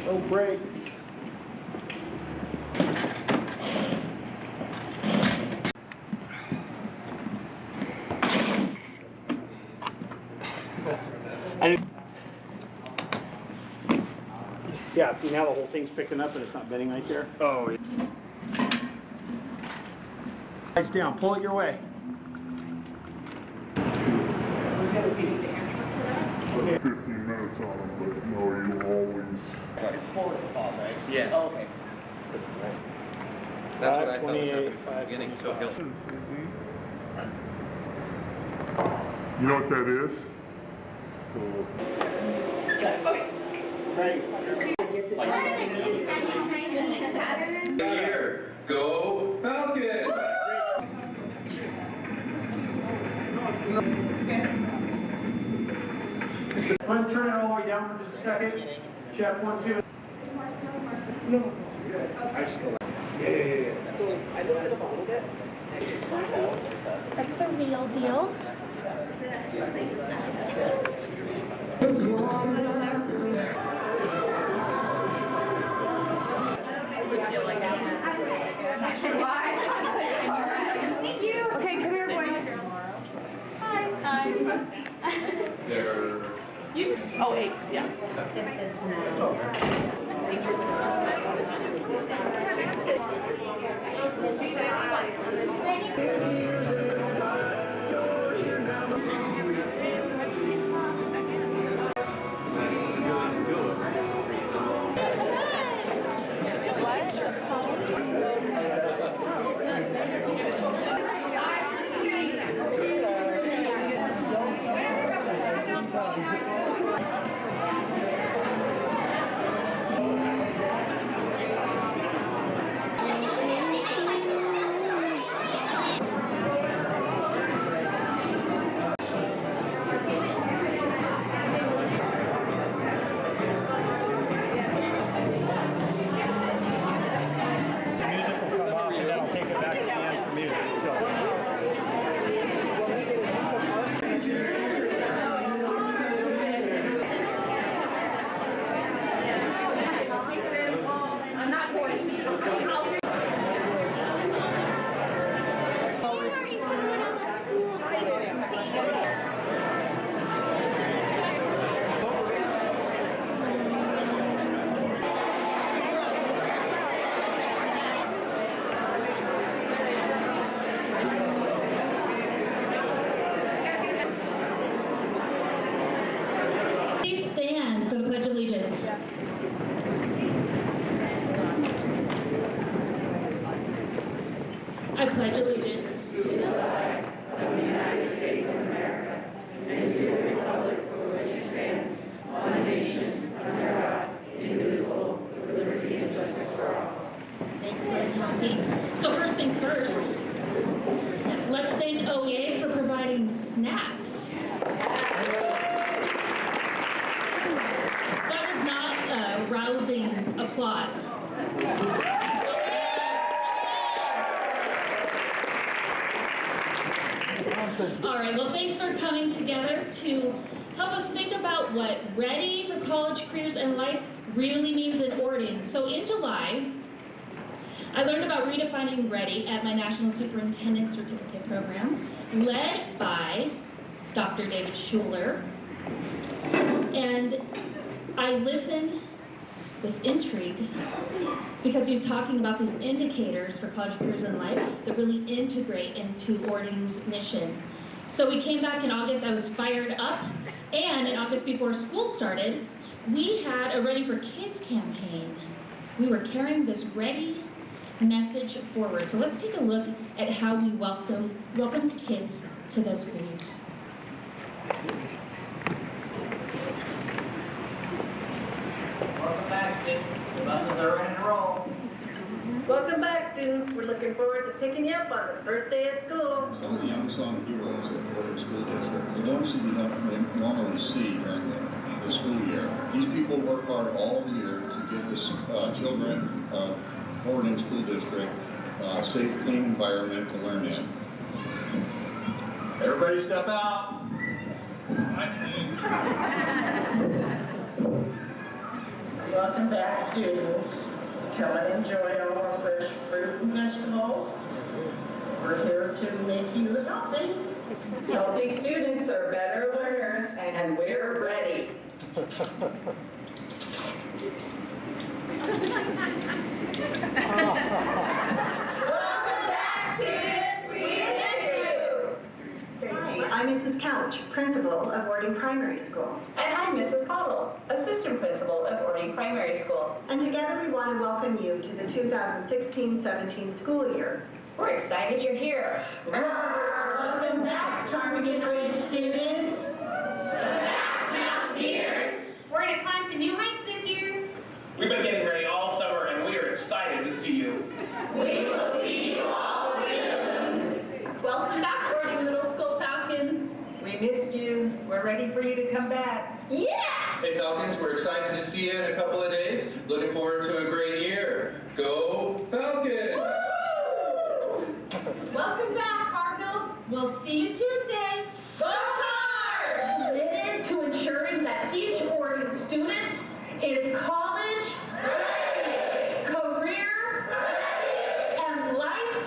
No brakes. Yeah, see now the whole thing's picking up and it's not bending right there. Oh, yeah. Eyes down, pull it your way. 15 minutes on them, but no, you always. It's full as a fall, right? Yeah. Oh, okay. That's what I thought was happening from the beginning, so he'll. You know what that is? So. Right. Here, go Falcons! Let's turn it all the way down for just a second. Check 1, 2. No. I just go like, yeah. So I looked it up a little bit. And it just finds out. That's the real deal. Thank you. Okay, come here, boys. Hi. There. Oh, 8, yeah. This is Please stand for the Pledge of Allegiance. I pledge allegiance to the flag of the United States of America and to the republic for which it stands, one nation, under God, indivisible, with liberty and justice for all. Thanks, Glenn Massey. So first things first, let's thank OEA for providing snacks. That was not rousing applause. All right, well, thanks for coming together to help us think about what ready for college careers and life really means in Orting. So in July, I learned about redefining ready at my National Superintendent Certificate Program, led by Dr. David Schuler. And I listened with intrigue because he was talking about these indicators for college careers and life that really integrate into Orting's mission. So we came back in August, I was fired up, and in August before school started, we had a Ready for Kids campaign. We were carrying this ready message forward. So let's take a look at how we welcomed kids to the school year. Welcome back, students. The buses are ready to roll. Welcome back, students. We're looking forward to picking you up on the first day of school. Some of the unsung heroes at the Orting School District, the ones that we don't normally see during the school year. These people work hard all year to give us children of Orting School District a safe, clean environment to learn in. Everybody step out. Welcome back, students. Come and enjoy all our fresh fruit and vegetables. We're here to make you healthy. Healthy students are better learners, and we're ready. Welcome back, students. We miss you. Hi, I'm Mrs. Couch, principal of Orting Primary School. And I'm Mrs. Cottle, assistant principal of Orting Primary School. And together we want to welcome you to the 2016-17 school year. We're excited you're here. Welcome back, Ptarmigan Ridge students. Mountaineers. We're gonna climb to new heights this year. We've been getting ready all summer and we are excited to see you. We will see you all soon. Welcome back, Orting Middle School Falcons. We missed you. We're ready for you to come back. Yeah! Hey Falcons, we're excited to see you in a couple of days. Looking forward to a great year. Go Falcons! Welcome back, Cardinals. We'll see you Tuesday. Go hard! Committed to ensuring that each Orting student is college Ready! career and life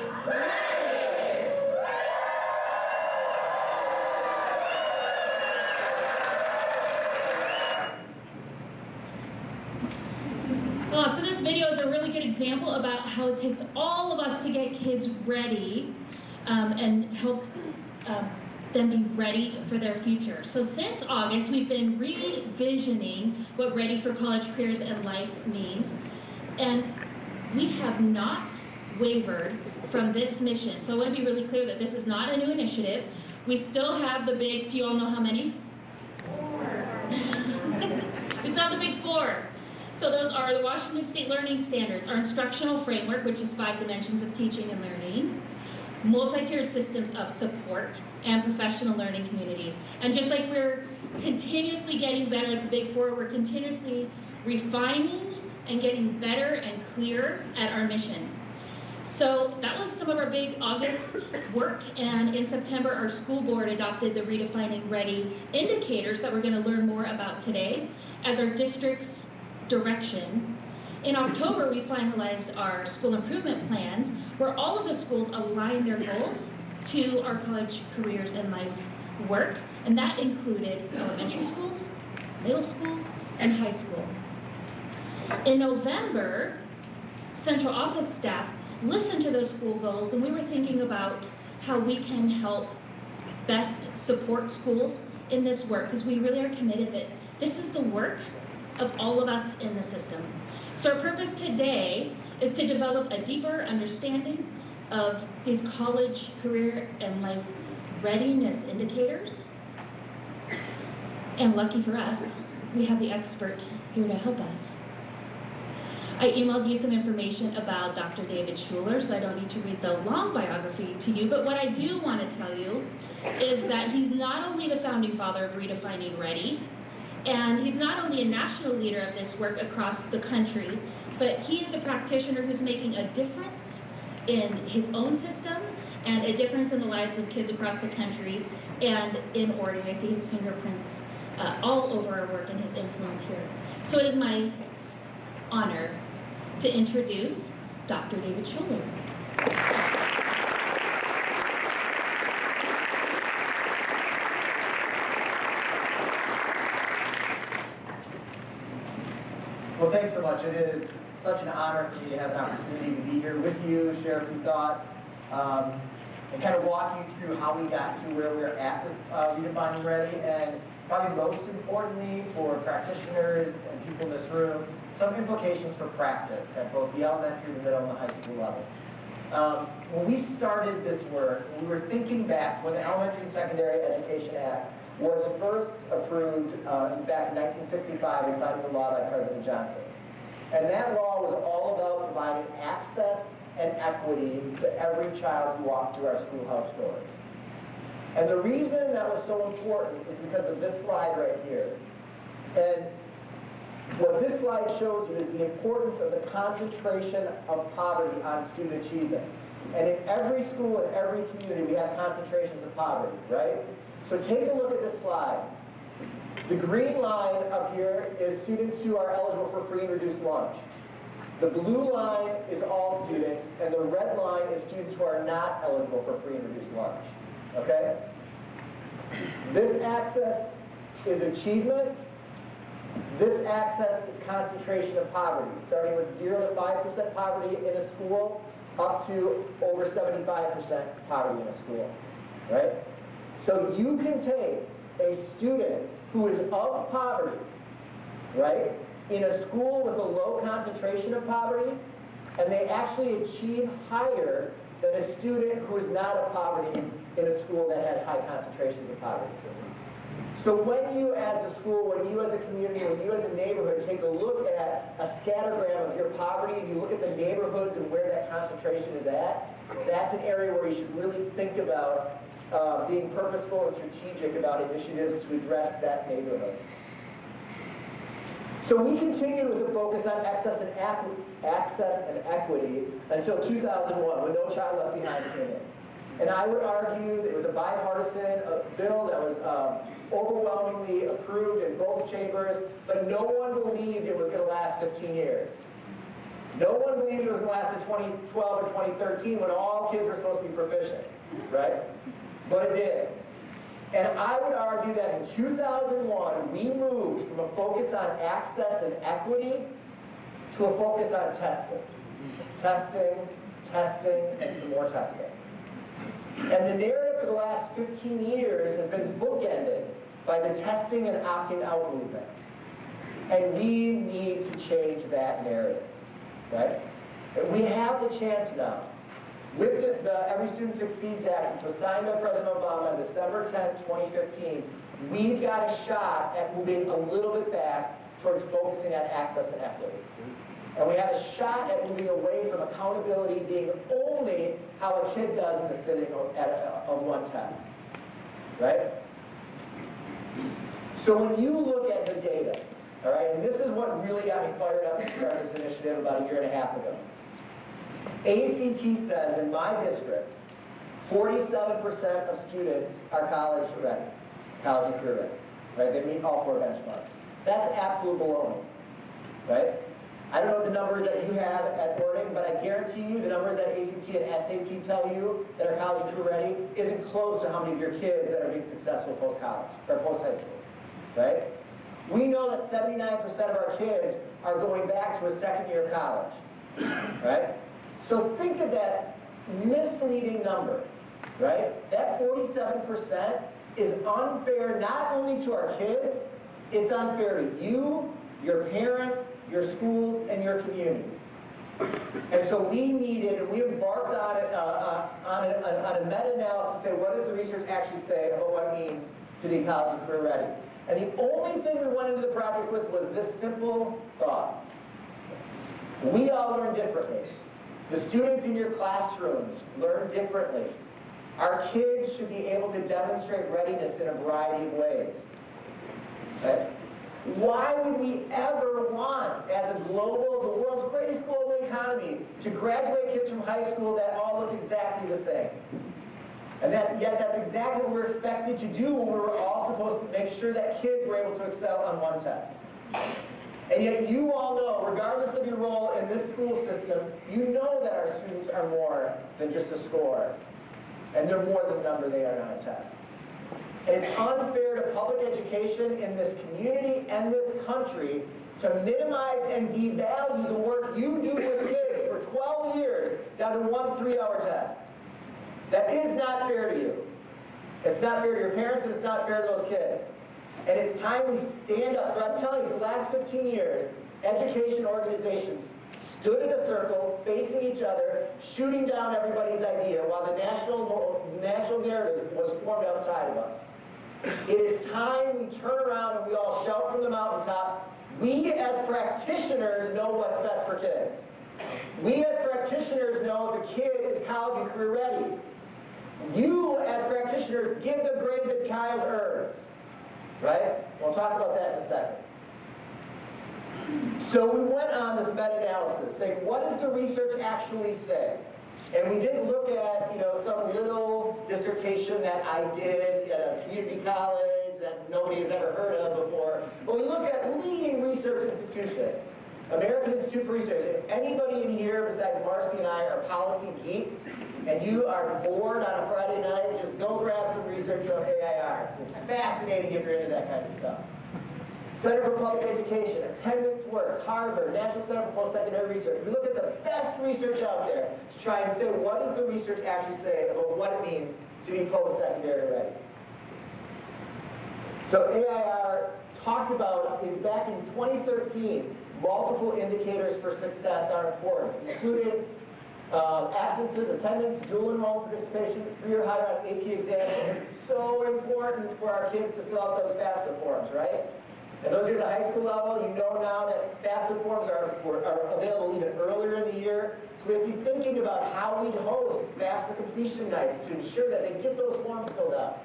so this video is a really good example about how it takes all of us to get kids ready and help them be ready for their future. So since August, we've been revisioning what Ready for College Careers and Life means, and we have not wavered from this mission. So I want to be really clear that this is not a new initiative. We still have the big, do you all know how many? 4. We still have the big 4. So those are the Washington State Learning Standards, our instructional framework, which is 5 dimensions of teaching and learning, multi-tiered systems of support, and professional learning communities. And just like we're continuously getting better at the big 4, we're continuously refining and getting better and clearer at our mission. So that was some of our big August work, and in September our school board adopted the Redefining Ready indicators that we're going to learn more about today as our district's direction. In October we finalized our school improvement plans where all of the schools align their goals to our college careers and life work, and that included elementary schools, middle school, and high school. In November, central office staff listened to those school goals, and we were thinking about how we can help best support schools in this work, because we really are committed that this is the work of all of us in the system. So our purpose today is to develop a deeper understanding of these college, career, and life readiness indicators. And lucky for us, we have the expert here to help us. I emailed you some information about Dr. David Schuler, so I don't need to read the long biography to you, but what I do want to tell you is that he's not only the founding father of Redefining Ready, and he's not only a national leader of this work across the country, but he is a practitioner who's making a difference in his own system and a difference in the lives of kids across the country and in Orting. I see his fingerprints all over our work and his influence here. So it is my honor to introduce Dr. David Schuler. Well, thanks so much. It is such an honor for me to have an opportunity to be here with you, share a few thoughts, and kind of walk you through how we got to where we're at with Redefining Ready, and probably most importantly for practitioners and people in this room, some implications for practice at both the elementary, the middle, and the high school level. When we started this work, we were thinking back to when the Elementary and Secondary Education Act was first approved back in 1965 and signed into law by President Johnson. And that law was all about providing access and equity to every child who walked through our schoolhouse doors. And the reason that was so important is because of this slide right here. And what this slide shows you is the importance of the concentration of poverty on student achievement. And in every school, in every community, we have concentrations of poverty, right? So take a look at this slide. The green line up here is students who are eligible for free and reduced lunch. The blue line is all students, and the red line is students who are not eligible for free and reduced lunch. Okay? This axis is achievement. This axis is concentration of poverty, starting with 0 to 5% poverty in a school, up to over 75% poverty in a school. Right? So you can take a student who is of poverty, right, in a school with a low concentration of poverty, and they actually achieve higher than a student who is not of poverty in a school that has high concentrations of poverty. So when you as a school, when you as a community, when you as a neighborhood take a look at a scattergram of your poverty and you look at the neighborhoods and where that concentration is at, that's an area where you should really think about being purposeful and strategic about initiatives to address that neighborhood. So we continued with a focus on access and equity until 2001, when No Child Left Behind came in. And I would argue that it was a bipartisan bill that was overwhelmingly approved in both chambers, but no one believed it was going to last 15 years. No one believed it was going to last to 2012 or 2013 when all kids were supposed to be proficient, right? But it did. And I would argue that in 2001, we moved from a focus on access and equity to a focus on testing. Testing, testing, and some more testing. And the narrative for the last 15 years has been bookended by the testing and opting out movement. And we need to change that narrative, right? And we have the chance now. With the Every Student Succeeds Act, which was signed by President Obama on December 10, 2015, we've got a shot at moving a little bit back towards focusing on access and equity. And we have a shot at moving away from accountability being only how a kid does in the sitting of one test, right? So when you look at the data, all right, and this is what really got me fired up to start this initiative about a year and a half ago. ACT says in my district, 47% of students are college ready, college and career ready, right? They meet all 4 benchmarks. That's absolute baloney, right? I don't know the numbers that you have at Orting, but I guarantee you the numbers that ACT and SAT tell you that are college and career ready isn't close to how many of your kids that are being successful post-college or post-high school, right? We know that 79% of our kids are going back to a second year of college, right? So think of that misleading number, right? That 47% is unfair not only to our kids, it's unfair to you, your parents, your schools, and your community. And so we needed, and we embarked on it, on a meta-analysis to say, what does the research actually say about what it means to be college and career ready? And the only thing we went into the project with was this simple thought. We all learn differently. The students in your classrooms learn differently. Our kids should be able to demonstrate readiness in a variety of ways. Okay? Why would we ever want, as the world's greatest global economy, to graduate kids from high school that all look exactly the same? And yet that's exactly what we're expected to do when we were all supposed to make sure that kids were able to excel on one test. And yet you all know, regardless of your role in this school system, you know that our students are more than just a score. And they're more than the number they are on a test. And it's unfair to public education in this community and this country to minimize and devalue the work you do with kids for 12 years down to one 3-hour test. That is not fair to you. It's not fair to your parents, and it's not fair to those kids. And it's time we stand up. I'm telling you, for the last 15 years, education organizations stood in a circle, facing each other, shooting down everybody's idea, while the national narrative was formed outside of us. It is time we turn around and we all shout from the mountaintops, we as practitioners know what's best for kids. We as practitioners know if a kid is college and career ready. You as practitioners give the grade the child earns. Right? We'll talk about that in a second. So we went on this meta-analysis, saying, what does the research actually say? And we didn't look at, some little dissertation that I did at a community college names that nobody has ever heard of before. But we looked at leading research institutions. American Institute for Research. If anybody in here besides Marcy and I are policy geeks, and you are bored on a Friday night, just go grab some research from AIR. It's fascinating if you're into that kind of stuff. Center for Public Education, Attendance Works, Harvard, National Center for Post-Secondary Research. We look at the best research out there to try and say, what does the research actually say about what it means to be post-secondary ready? So AIR talked about, back in 2013, multiple indicators for success are important, including absences, attendance, dual enrollment participation, 3 or higher on AP exams. It's so important for our kids to fill out those FAFSA forms, right? And those are at the high school level. You know now that FAFSA forms are available even earlier in the year. So we have to be thinking about how we'd host FAFSA completion nights to ensure that they get those forms filled out.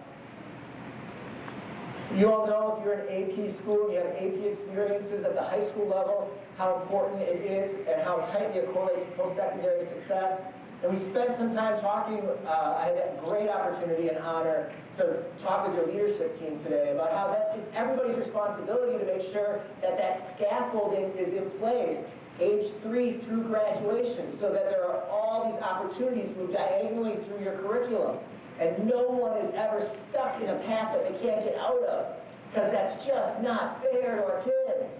You all know if you're in AP school and you have AP experiences at the high school level, how important it is and how tightly it correlates to post-secondary success. And we spent some time talking, I had that great opportunity and honor to talk with your leadership team today about how it's everybody's responsibility to make sure that that scaffolding is in place age 3 through graduation so that there are all these opportunities to move diagonally through your curriculum. And no one is ever stuck in a path that they can't get out of, because that's just not fair to our kids.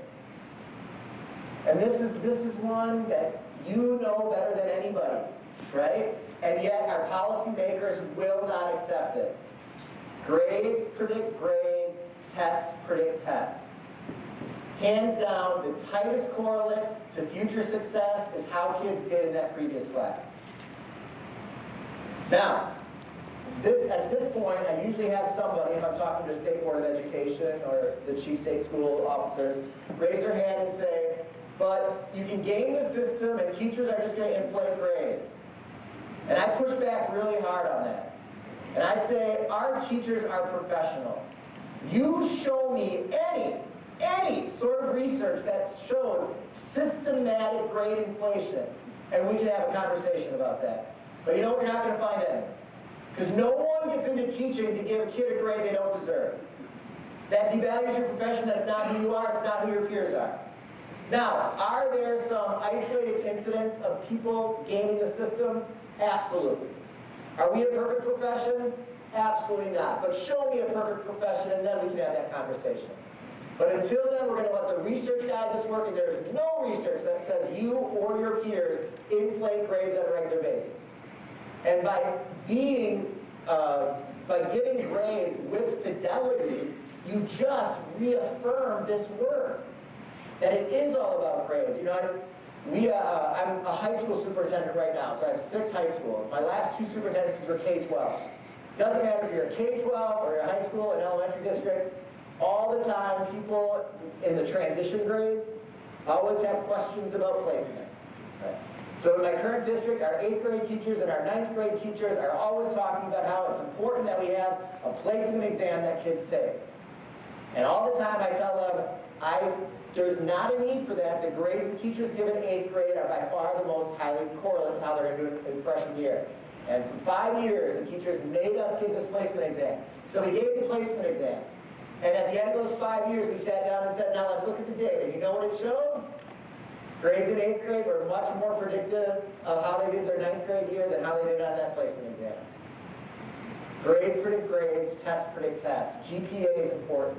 And this is one that you know better than anybody, right? And yet our policymakers will not accept it. Grades predict grades, tests predict tests. Hands down, the tightest correlate to future success is how kids did in that previous class. Now, at this point, I usually have somebody, if I'm talking to a state board of education or the chief state school officers, raise their hand and say, but you can game the system and teachers are just going to inflate grades. And I push back really hard on that. And I say, our teachers are professionals. You show me any sort of research that shows systematic grade inflation, and we can have a conversation about that. But you know what, you're not going to find any. Because no one gets into teaching to give a kid a grade they don't deserve. That devalues your profession, that's not who you are, it's not who your peers are. Now, are there some isolated incidents of people gaming the system? Absolutely. Are we a perfect profession? Absolutely not. But show me a perfect profession and then we can have that conversation. But until then, we're going to let the research guide this work, and there's no research that says you or your peers inflate grades on a regular basis. And by giving grades with fidelity, you just reaffirm this work, that it is all about grades. You know, I'm a high school superintendent right now, so I have 6 high schools. My last 2 superintendencies were K-12. Doesn't matter if you're a K-12 or you're a high school in elementary districts, all the time people in the transition grades always have questions about placement. Right? So in my current district, our 8th grade teachers and our 9th grade teachers are always talking about how it's important that we have a placement exam that kids take. And all the time I tell them, there's not a need for that. The grades the teachers give in 8th grade are by far the most highly correlate to how they're going to do it in freshman year. And for 5 years, the teachers made us give this placement exam. So we gave the placement exam. And at the end of those 5 years, we sat down and said, now let's look at the data. You know what it showed? Grades in 8th grade were much more predictive of how they did their 9th grade year than how they did on that placement exam. Grades predict grades, tests predict tests. GPA is important.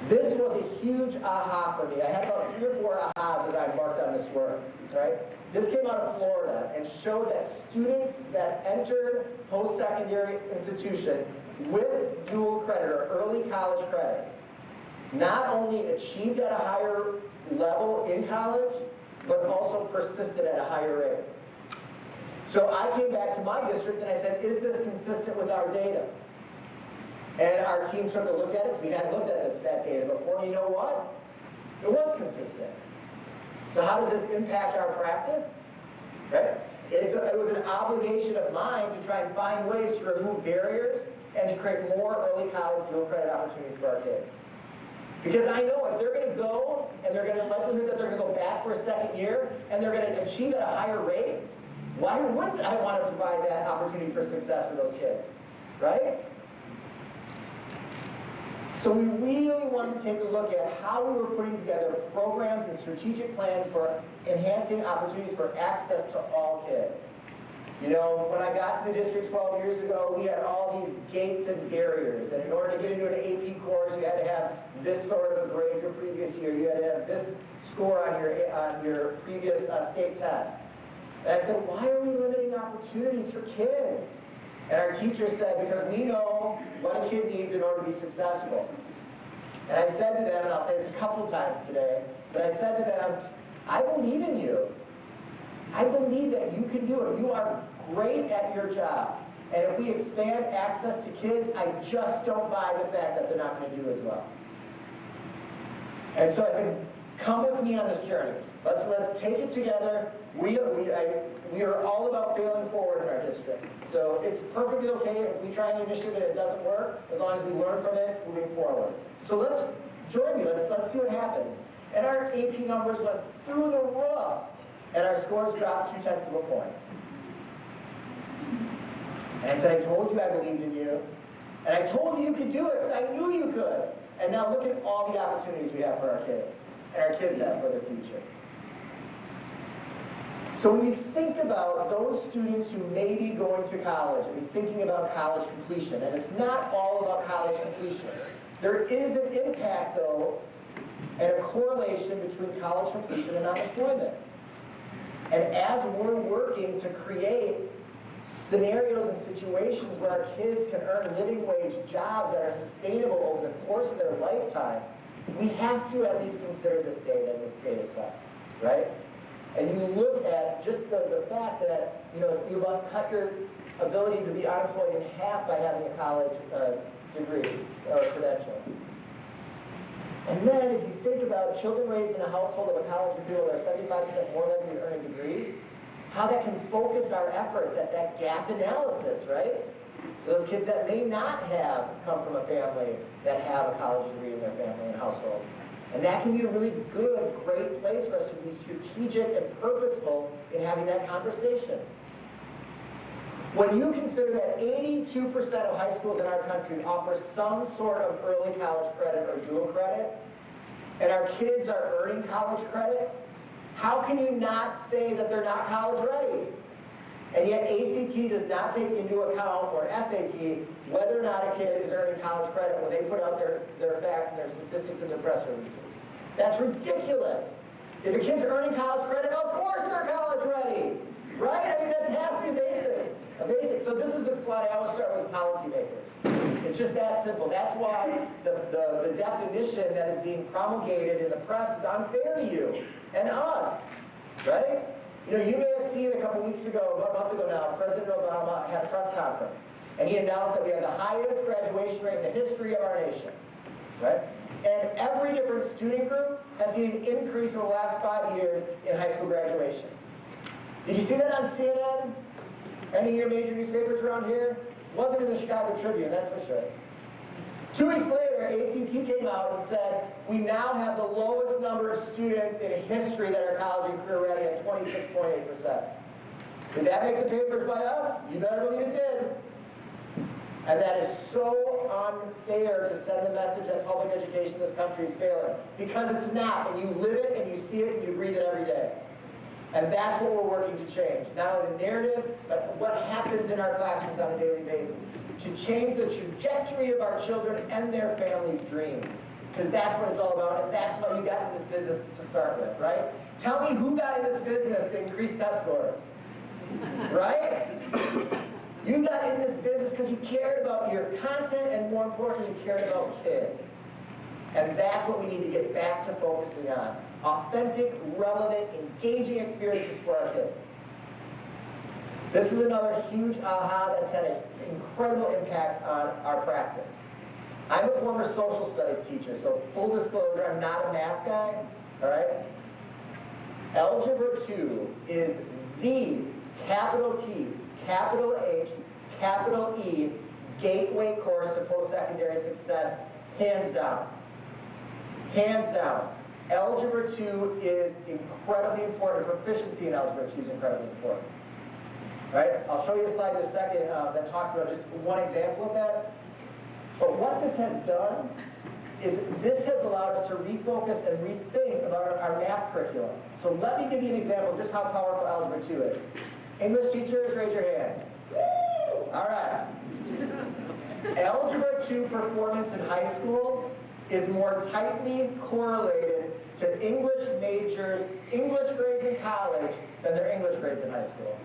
This was a huge aha for me. I had about 3 or 4 ahas as I embarked on this work. Right? This came out of Florida and showed that students that entered post-secondary institution with dual credit or early college credit not only achieved at a higher level in college, but also persisted at a higher rate. So I came back to my district and I said, is this consistent with our data? And our team took a look at it, so we hadn't looked at that data before, and you know what? It was consistent. So how does this impact our practice? Right? It was an obligation of mine to try and find ways to remove barriers and to create more early college dual credit opportunities for our kids. Because I know if they're going to go, and they're going to likelihood that they're going to go back for a second year, and they're going to achieve at a higher rate, why wouldn't I want to provide that opportunity for success for those kids? Right? So we really wanted to take a look at how we were putting together programs and strategic plans for enhancing opportunities for access to all kids. You know, when I got to the district 12 years ago, we had all these gates and barriers, and in order to get into an AP course, you had to have this sort of a grade your previous year. You had to have this score on your previous state test. And I said, why are we limiting opportunities for kids? And our teacher said, because we know what a kid needs in order to be successful. And I said to them, and I'll say this a couple times today, but I said to them, I believe in you. I believe that you can do it. You are great at your job. And if we expand access to kids, I just don't buy the fact that they're not going to do as well. And so I said, come with me on this journey. Let's take it together. We are all about failing forward in our district. So it's perfectly okay if we try an initiative and it doesn't work, as long as we learn from it moving forward. So let's join me. Let's see what happens. And our AP numbers went through the roof, and our scores dropped 0.2 of a point. And I said, I told you I believed in you, and I told you you could do it because I knew you could. And now look at all the opportunities we have for our kids, and our kids have for their future. So when you think about those students who may be going to college, and thinking about college completion, and it's not all about college completion. There is an impact, though, and a correlation between college completion and unemployment. And as we're working to create scenarios and situations where our kids can earn living wage jobs that are sustainable over the course of their lifetime, we have to at least consider this data and this data set, right? And you look at just the fact that, you know, if you cut your ability to be unemployed in half by having a college degree or credential. And then if you think about children raised in a household of a college degree that are 75% more likely to earn a degree, how that can focus our efforts at that gap analysis, right? Those kids that may not have come from a family that have a college degree in their family and household. And that can be a really good, great place for us to be strategic and purposeful in having that conversation. When you consider that 82% of high schools in our country offer some sort of early college credit or dual credit, and our kids are earning college credit, how can you not say that they're not college ready? And yet ACT does not take into account, or SAT, whether or not a kid is earning college credit when they put out their facts and their statistics in their press releases. That's ridiculous. If a kid's earning college credit, of course they're college ready, right? I mean, that has to be basic. So this is the slide I always start with policymakers. It's just that simple. That's why the definition that is being promulgated in the press is unfair to you and us, right? You know, you may have seen a couple weeks ago, about a month ago now, President Obama had a press conference, and he announced that we have the highest graduation rate in the history of our nation, right? And every different student group has seen an increase over the last 5 years in high school graduation. Did you see that on CNN? Any of your major newspapers around here? Wasn't in the Chicago Tribune, that's for sure. 2 weeks later, ACT came out and said, we now have the lowest number of students in history that are college and career ready at 26.8%. Did that make the papers by us? You better believe it did. And that is so unfair to send the message that public education in this country is failing. Because it's not, and you live it, and you see it, and you breathe it every day. And that's what we're working to change. Not only the narrative, but what happens in our classrooms on a daily basis. To change the trajectory of our children and their families' dreams. Because that's what it's all about, and that's why you got in this business to start with, right? Tell me who got in this business to increase test scores, right? You got in this business because you cared about your content, and more importantly, you cared about kids. And that's what we need to get back to focusing on. Authentic, relevant, engaging experiences for our kids. This is another huge aha that's had an incredible impact on our practice. I'm a former social studies teacher, so full disclosure, I'm not a math guy, all right? Algebra 2 is the capital T, capital H, capital E gateway course to post-secondary success, hands down. Hands down. Algebra 2 is incredibly important. Proficiency in Algebra 2 is incredibly important. Right? I'll show you a slide in a second that talks about just one example of that. But what this has done is this has allowed us to refocus and rethink about our math curriculum. So let me give you an example of just how powerful Algebra 2 is. English teachers, raise your hand. All right. Algebra 2 performance in high school is more tightly correlated to English majors, English grades in college than their English grades in high school.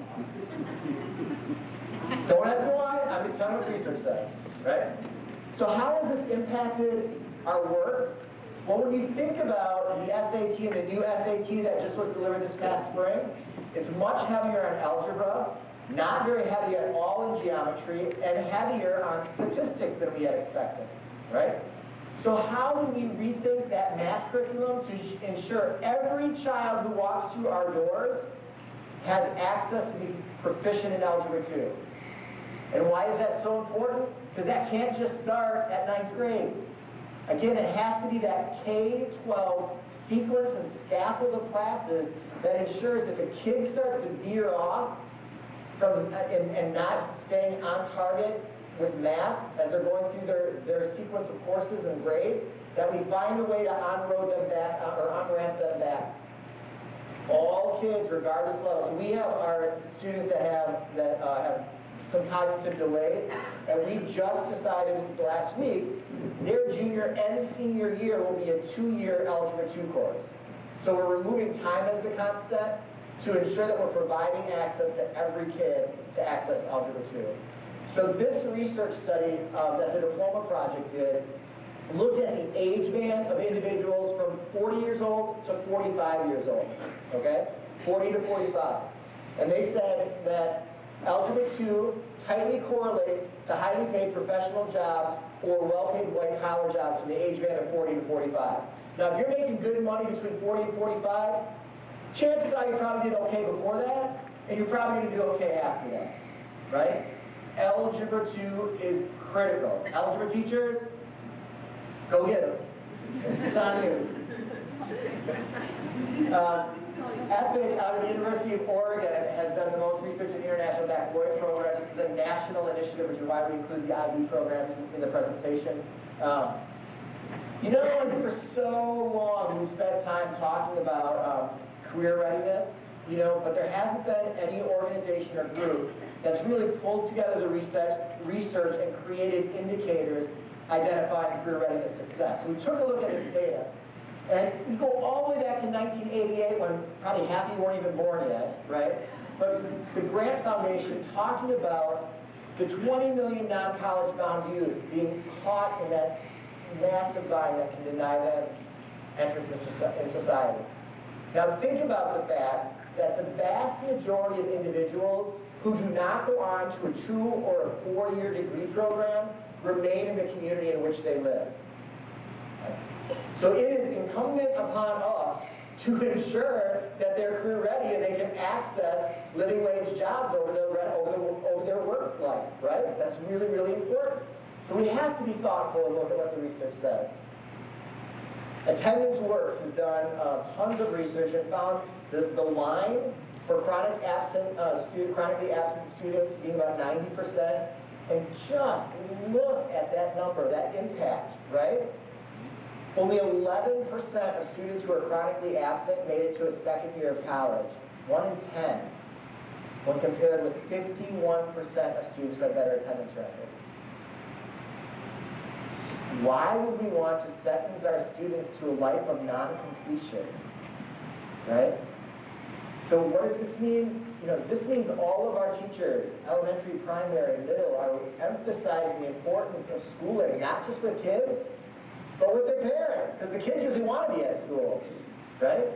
Don't ask me why, I'm just telling you what research says, right? So how has this impacted our work? Well, when you think about the SAT and the new SAT that just was delivered this past spring, it's much heavier on algebra, not very heavy at all in geometry, and heavier on statistics than we had expected, right? So how do we rethink that math curriculum to ensure every child who walks through our doors has access to be proficient in Algebra 2? And why is that so important? Because that can't just start at 9th grade. Again, it has to be that K-12 sequence and scaffold of classes that ensures if a kid starts to veer off from and not staying on target with math as they're going through their sequence of courses and grades, that we find a way to on-road them back or on-ramp them back. All kids, regardless of level. So we have our students that have some cognitive delays, and we just decided last week their junior and senior year will be a 2-year Algebra 2 course. So we're removing time as the constant to ensure that we're providing access to every kid to access Algebra 2. So this research study that the diploma project did looked at the age band of individuals from 40 years old to 45 years old, okay? 40 to 45. And they said that Algebra 2 tightly correlates to highly paid professional jobs or well-paid white-collar jobs from the age band of 40 to 45. Now, if you're making good money between 40 and 45, chances are you probably did okay before that, and you're probably going to do okay after that, right? Algebra 2 is critical. Algebra teachers, go get them. It's on you. EPIC out of the University of Oregon has done the most research in international baccalaureate program. This is a national initiative, which is why we include the IB program in the presentation. You know, for so long we spent time talking about career readiness, you know, but there hasn't been any organization or group that's really pulled together the research and created indicators identifying career readiness success. So we took a look at this data. And we go all the way back to 1988 when probably half of you weren't even born yet, right? But the Grant Foundation talking about the 20 million non-college bound youth being caught in that massive bind that can deny them entrance in society. Now think about the fact that the vast majority of individuals who do not go on to a 2 or a 4-year degree program remain in the community in which they live. So it is incumbent upon us to ensure that they're career ready and they can access living wage jobs over their work life, right? That's really, really important. So we have to be thoughtful and look at what the research says. Attendance Works has done tons of research and found the line for chronically absent students being about 90%. And just look at that number, that impact, right? Only 11% of students who are chronically absent made it to a second year of college. 1 in 10, when compared with 51% of students who had better attendance records. Why would we want to sentence our students to a life of non-completion, right? So what does this mean? You know, this means all of our teachers, elementary, primary, middle, are emphasizing the importance of schooling, not just with kids, but with their parents, because the kids usually want to be at school, right?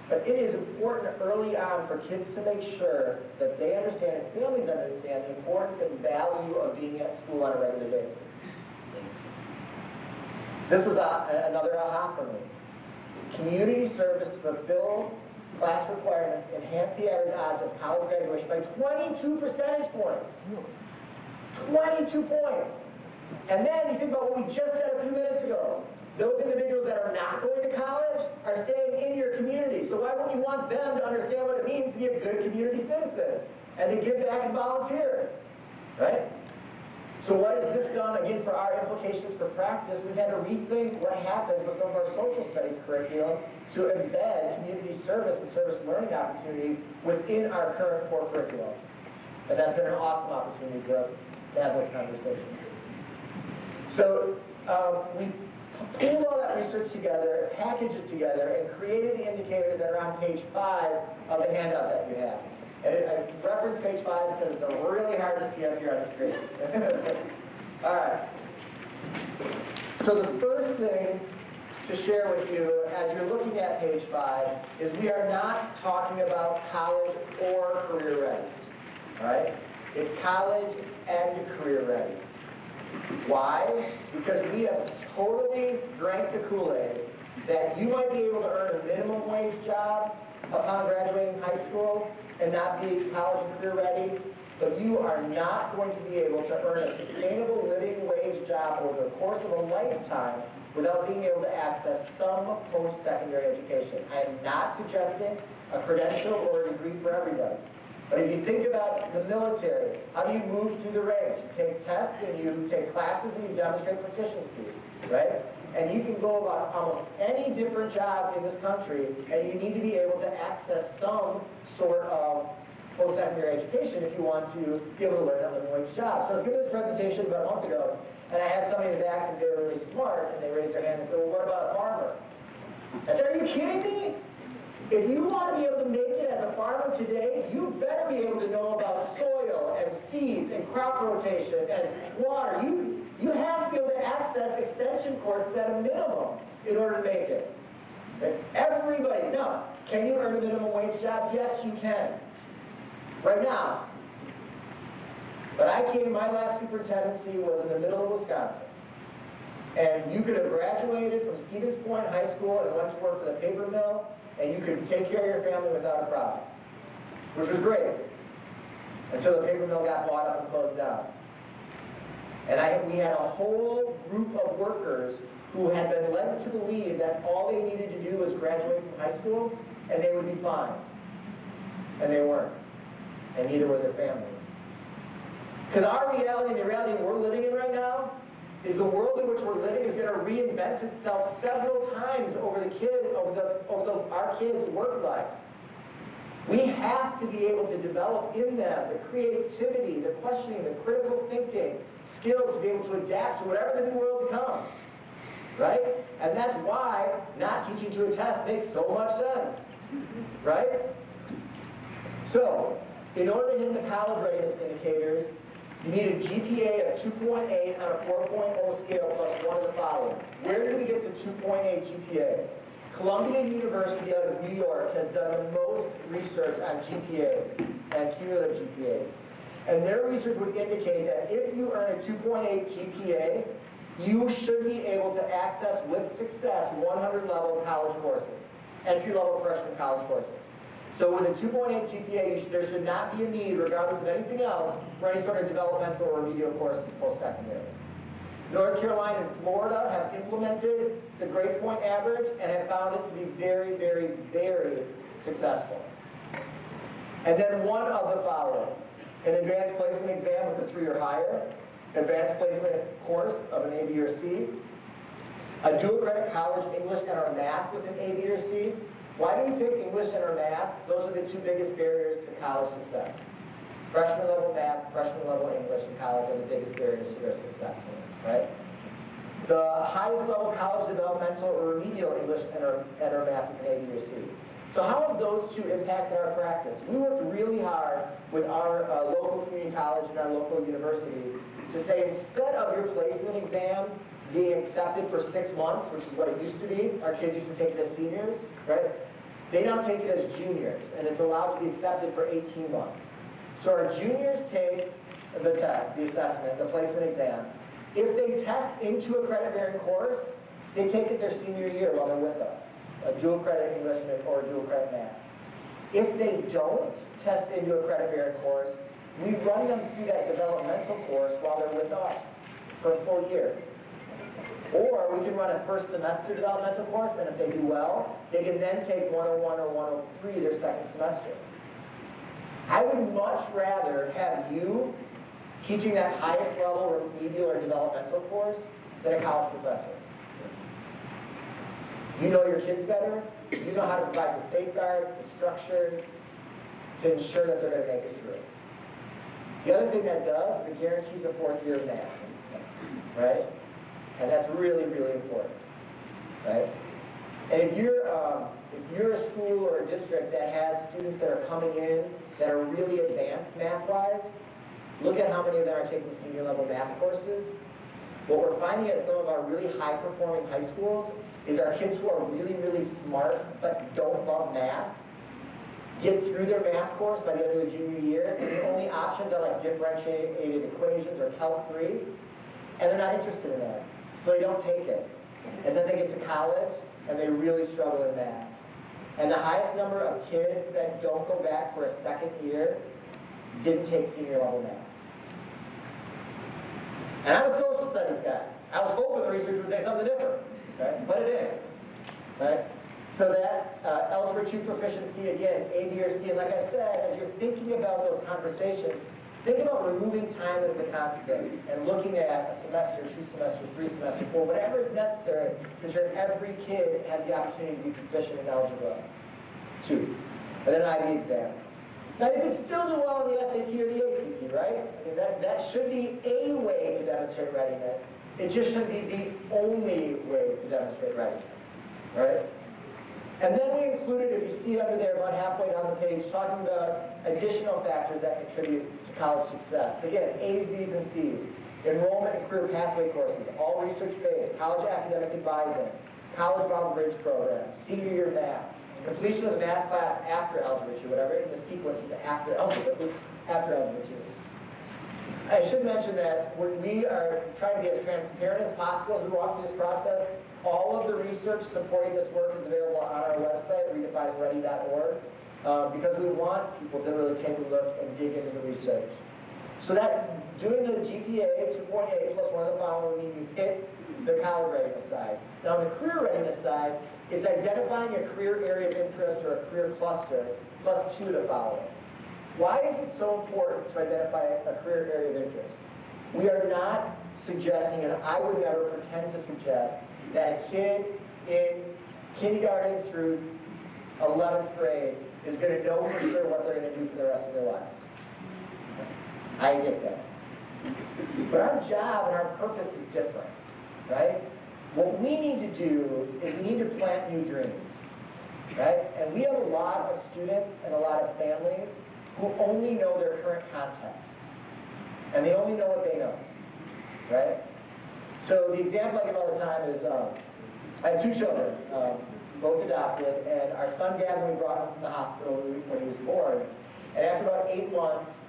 But it is important early on for kids to make sure that they understand and families understand the importance and value of being at school on a regular basis. This was another aha for me. Community service fulfill class requirements enhance the average odds of college graduation by 22 percentage points. 22 points. And then you think about what we just said a few minutes ago. Those individuals that are not going to college are staying in your community. So why wouldn't you want them to understand what it means to be a good community citizen and to give back and volunteer, right? So what has this done, again, for our implications for practice? We've had to rethink what happens with some of our social studies curriculum to embed community service and service learning opportunities within our current core curriculum. And that's been an awesome opportunity for us to have those conversations. So we pulled all that research together, packaged it together, and created the indicators that are on page 5 of the handout that you have. And I reference page 5 because it's really hard to see up here on the screen. All right. So the first thing to share with you as you're looking at page 5 is we are not talking about college or career ready. All right? It's college and career ready. Why? Because we have totally drank the Kool-Aid that you might be able to earn a minimum wage job upon graduating high school and not be college and career ready, but you are not going to be able to earn a sustainable living wage job over the course of a lifetime without being able to access some post-secondary education. I am not suggesting a credential or a degree for everybody. But if you think about the military, how do you move through the ranks? You take tests and you take classes and you demonstrate proficiency, right? And you can go about almost any different job in this country, and you need to be able to access some sort of post-secondary education if you want to be able to learn that living wage job. So I was giving this presentation about a month ago, and I had somebody in the back that they were really smart, and they raised their hand and said, well, what about a farmer? I said, are you kidding me? If you want to be able to make it as a farmer today, you better be able to know about soil and seeds and crop rotation and water. You have to be able to access extension courses at a minimum in order to make it. Right? Everybody. Now, can you earn a minimum wage job? Yes, you can. Right now. But my last superintendency was in the middle of Wisconsin. And you could have graduated from Stevens Point High School and went to work for the paper mill, and you could take care of your family without a problem, which was great, until the paper mill got bought up and closed down. And we had a whole group of workers who had been led to believe that all they needed to do was graduate from high school, and they would be fine. And they weren't, and neither were their families. Because our reality, the reality we're living in right now, is the world in which we're living is going to reinvent itself several times over our kids' work lives. We have to be able to develop in them the creativity, the questioning, the critical thinking skills to be able to adapt to whatever the new world becomes. Right? And that's why not teaching to a test makes so much sense. Right? So, in order to hit the college readiness indicators, you need a GPA of 2.8 on a 4.0 scale plus one of the following. Where did we get the 2.8 GPA? Columbia University out of New York has done the most research on GPAs and cumulative GPAs. And their research would indicate that if you earn a 2.8 GPA, you should be able to access with success 100-level college courses, entry-level freshman college courses. So with a 2.8 GPA, there should not be a need, regardless of anything else, for any sort of developmental or remedial courses post-secondary. North Carolina and Florida have implemented the grade point average and have found it to be very, very, very successful. And then one of the following: an advanced placement exam with a 3 or higher, advanced placement course of an A, B, or C, a dual credit college English and or math with an A, B, or C. Why do we pick English and or math? Those are the two biggest barriers to college success. Freshman level math, freshman level English in college are the biggest barriers to their success, right? The highest level college developmental or remedial English and or math with an A, B, or C. So how have those two impacted our practice? We worked really hard with our local community college and our local universities to say, instead of your placement exam being accepted for 6 months, which is what it used to be, our kids used to take it as seniors, right? They now take it as juniors, and it's allowed to be accepted for 18 months. So our juniors take the test, the assessment, the placement exam. If they test into a credit-bearing course, they take it their senior year while they're with us, a dual credit English or a dual credit math. If they don't test into a credit-bearing course, we run them through that developmental course while they're with us for a full year. Or we can run a first semester developmental course, and if they do well, they can then take 101 or 103 their second semester. I would much rather have you teaching that highest level remedial or developmental course than a college professor. You know your kids better. You know how to provide the safeguards, the structures, to ensure that they're going to make it through. The other thing that does is it guarantees a 4th year of math, right? And that's really, really important, right? And if you're a school or a district that has students that are coming in that are really advanced math-wise, look at how many of them are taking senior level math courses. What we're finding at some of our really high-performing high schools is our kids who are really, really smart but don't love math get through their math course by the end of the junior year, and the only options are like differentiated equations or Calc 3, and they're not interested in that, so they don't take it. And then they get to college, and they really struggle in math. And the highest number of kids that don't go back for a 2nd year didn't take senior level math. And I'm a social studies guy. I was hoping the research would say something different, right? But it didn't, right? So that Algebra 2 proficiency, again, A, B, or C, and like I said, as you're thinking about those conversations, think about removing time as the constant and looking at a semester, 2 semesters, 3 semesters, 4, whatever is necessary to ensure every kid has the opportunity to be proficient in Algebra 2. And then IB exam. Now you can still do well in the SAT or the ACT, right? I mean, that should be a way to demonstrate readiness. It just shouldn't be the only way to demonstrate readiness, right? And then we included, if you see under there about halfway down the page, talking about additional factors that contribute to college success. Again, A's, B's, and C's. Enrollment and career pathway courses, all research-based, college academic advising, college-bound bridge programs, senior year math, completion of the math class after Algebra 2, whatever in the sequence is after Algebra 2. I should mention that when we are trying to be as transparent as possible as we walk through this process, all of the research supporting this work is available on our website, redefiningready.org, because we want people to really take a look and dig into the research. So that doing the GPA 2.8 plus one of the following would mean you hit the college readiness side. Now on the career readiness side, it's identifying a career area of interest or a career cluster plus 2 of the following. Why is it so important to identify a career area of interest? We are not suggesting, and I would never pretend to suggest, that a kid in kindergarten through 11th grade is going to know for sure what they're going to do for the rest of their lives. I get that. But our job and our purpose is different, right? What we need to do is we need to plant new dreams, right? And we have a lot of students and a lot of families who only know their current context. And they only know what they know, right? So the example I give all the time is, I have 2 children, both adopted, and our son Gavin, we brought him from the hospital when he was born. And after about 8 months,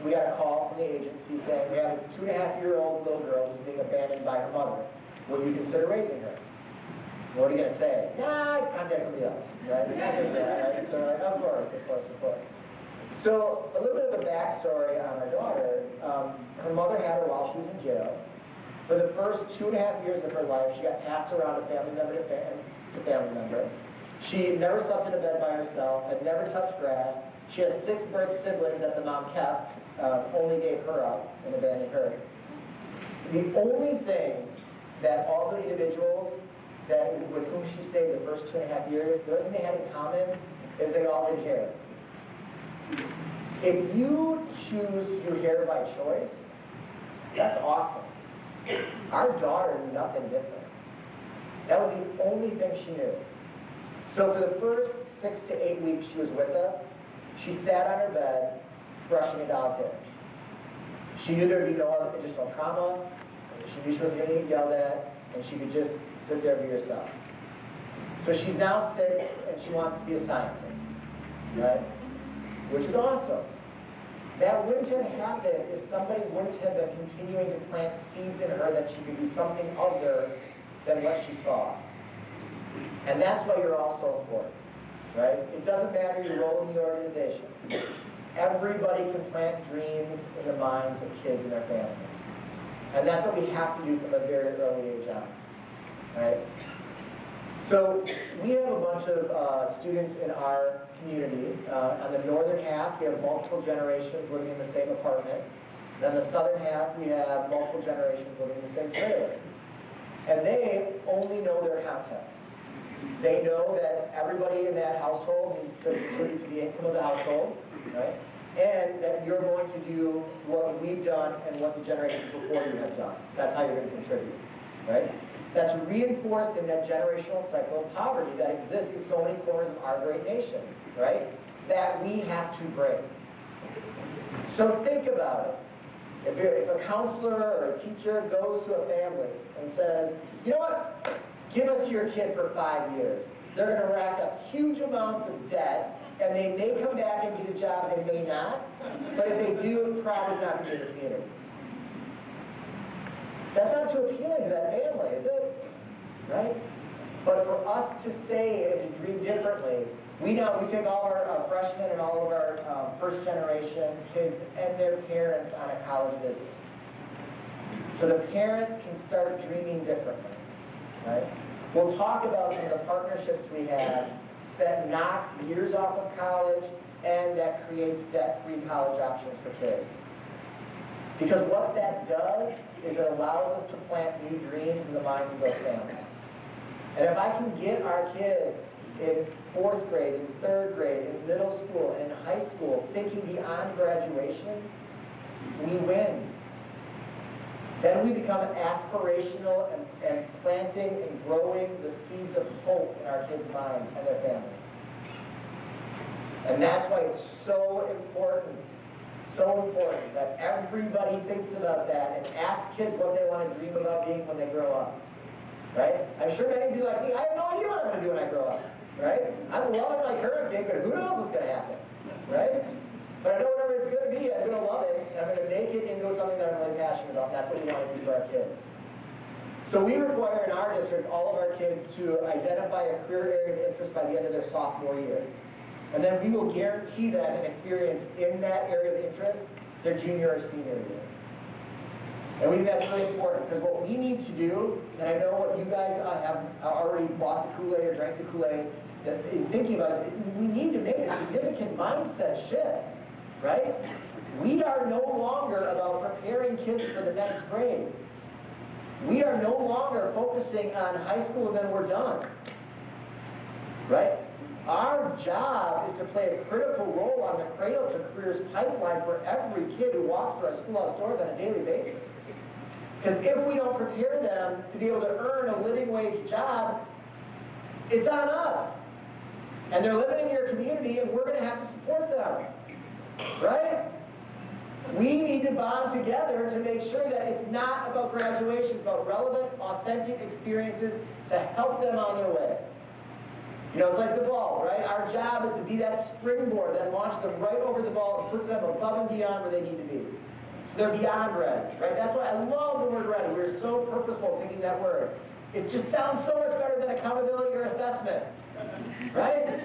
we got a call from the agency saying we have a 2.5-year-old little girl who's being abandoned by her mother. Will you consider raising her? What are you going to say? Nah, contact somebody else, right? You're not going to do that, right? So of course. So a little bit of a backstory on our daughter. Her mother had her while she was in jail. For the first 2.5 years of her life, she got passed around to family member to family member. She never slept in a bed by herself, had never touched grass. She has 6 birth siblings that the mom kept, only gave her up and abandoned her. The only thing that all the individuals with whom she stayed the first 2.5 years, the only thing they had in common is they all did hair. If you choose your hair by choice, that's awesome. Our daughter knew nothing different. That was the only thing she knew. So for the first 6 to 8 weeks she was with us, she sat on her bed brushing a doll's hair. She knew there would be no other additional trauma. She knew she wasn't going to get yelled at, and she could just sit there and be herself. So she's now 6, and she wants to be a scientist, right? Which is awesome. That wouldn't have happened if somebody wouldn't have been continuing to plant seeds in her that she could be something other than what she saw. And that's why you're all so important, right? It doesn't matter your role in the organization. Everybody can plant dreams in the minds of kids and their families. And that's what we have to do from a very early age on, right? So we have a bunch of students in our community. On the northern half, we have multiple generations living in the same apartment. And on the southern half, we have multiple generations living in the same trailer. And they only know their context. They know that everybody in that household needs to contribute to the income of the household, right? And that you're going to do what we've done and what the generations before you have done. That's how you're going to contribute, right? That's reinforcing that generational cycle of poverty that exists in so many corners of our great nation, right? That we have to break. So think about it. If a counselor or a teacher goes to a family and says, you know what, give us your kid for 5 years. They're going to rack up huge amounts of debt, and they may come back and get a job, and they may not. But if they do, pride is not going to be in the community. That's not too appealing to that family, is it? Right? But for us to say and to dream differently, we take all of our freshmen and all of our first generation kids and their parents on a college visit. So the parents can start dreaming differently, right? We'll talk about some of the partnerships we have that knocks years off of college and that creates debt-free college options for kids. Because what that does is it allows us to plant new dreams in the minds of those families. And if I can get our kids in 4th grade, in 3rd grade, in middle school, and in high school thinking beyond graduation, we win. Then we become aspirational and planting and growing the seeds of hope in our kids' minds and their families. And that's why it's so important that everybody thinks about that and asks kids what they want to dream about being when they grow up. Right? I'm sure many of you like me, I have no idea what I'm going to do when I grow up. Right? I'm loving my current gig, but who knows what's going to happen. Right? But I know whatever it's going to be, I'm going to love it, and I'm going to make it into something that I'm really passionate about. That's what we want to do for our kids. So we require in our district all of our kids to identify a career area of interest by the end of their sophomore year. And then we will guarantee them an experience in that area of interest their junior or senior year. And we think that's really important because what we need to do, and I know what you guys have already bought the Kool-Aid or drank the Kool-Aid, in thinking about it, we need to make a significant mindset shift, right? We are no longer about preparing kids for the next grade. We are no longer focusing on high school and then we're done, right? Our job is to play a critical role on the Cradle to Careers pipeline for every kid who walks through our schoolhouse doors on a daily basis. Because if we don't prepare them to be able to earn a living wage job, it's on us. And they're living in your community and we're going to have to support them. Right? We need to bond together to make sure that it's not about graduation, it's about relevant, authentic experiences to help them on their way. You know, it's like the ball, right? Our job is to be that springboard that launches them right over the ball and puts them above and beyond where they need to be. So they're beyond ready, right? That's why I love the word ready. We're so purposeful picking that word. It just sounds so much better than accountability or assessment, right?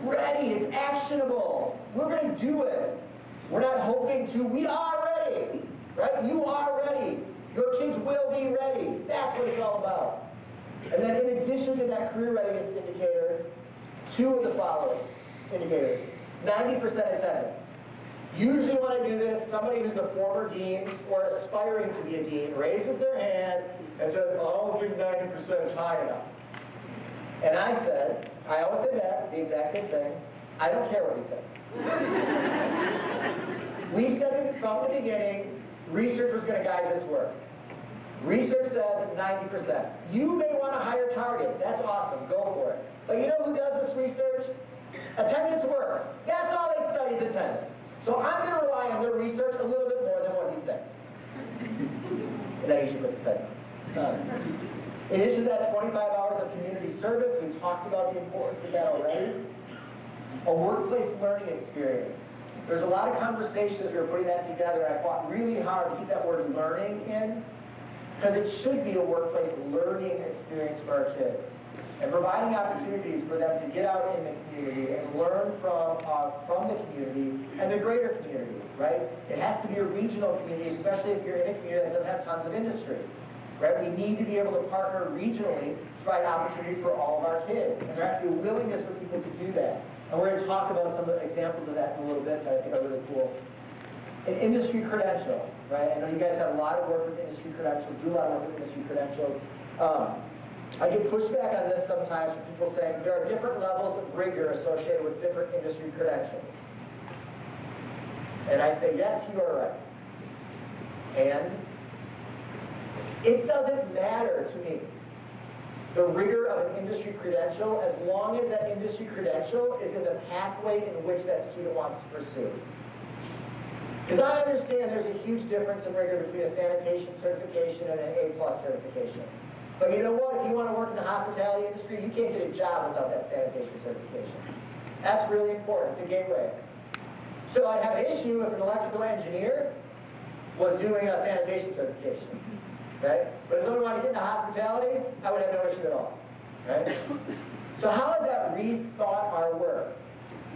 Ready, it's actionable. We're going to do it. We're not hoping to, we are ready, right? You are ready. Your kids will be ready. That's what it's all about. And then in addition to that career readiness indicator, 2 of the following indicators. 90% attendance. Usually when I do this, somebody who's a former dean or aspiring to be a dean raises their hand and says, I don't think 90% is high enough. And I said, I always say back the exact same thing, I don't care what you think. We said from the beginning, research was going to guide this work. Research says 90%. You may want a higher target. That's awesome. Go for it. But you know who does this research? Attendance works. That's all they study is attendance. So I'm going to rely on their research a little bit more than what you think. And then you should put the second. In addition to that 25 hours of community service, we talked about the importance of that already. A workplace learning experience. There's a lot of conversations we were putting that together. I fought really hard to keep that word learning in, because it should be a workplace learning experience for our kids. And providing opportunities for them to get out in the community and learn from the community and the greater community, right? It has to be a regional community, especially if you're in a community that doesn't have tons of industry, right? We need to be able to partner regionally to provide opportunities for all of our kids. And there has to be a willingness for people to do that. And we're going to talk about some of the examples of that in a little bit that I think are really cool. an industry credential, right? I know you guys have a lot of work with industry credentials, do a lot of work with industry credentials. I get pushback on this sometimes from people saying there are different levels of rigor associated with different industry credentials. And I say, yes, you are right. And it doesn't matter to me, the rigor of an industry credential, as long as that industry credential is in the pathway in which that student wants to pursue. Because I understand there's a huge difference in rigor between a sanitation certification and an A+ certification. But you know what? If you want to work in the hospitality industry, you can't get a job without that sanitation certification. That's really important. It's a gateway. So I'd have an issue if an electrical engineer was doing a sanitation certification, right? But if someone wanted to get into hospitality, I would have no issue at all, right? So how has that rethought our work?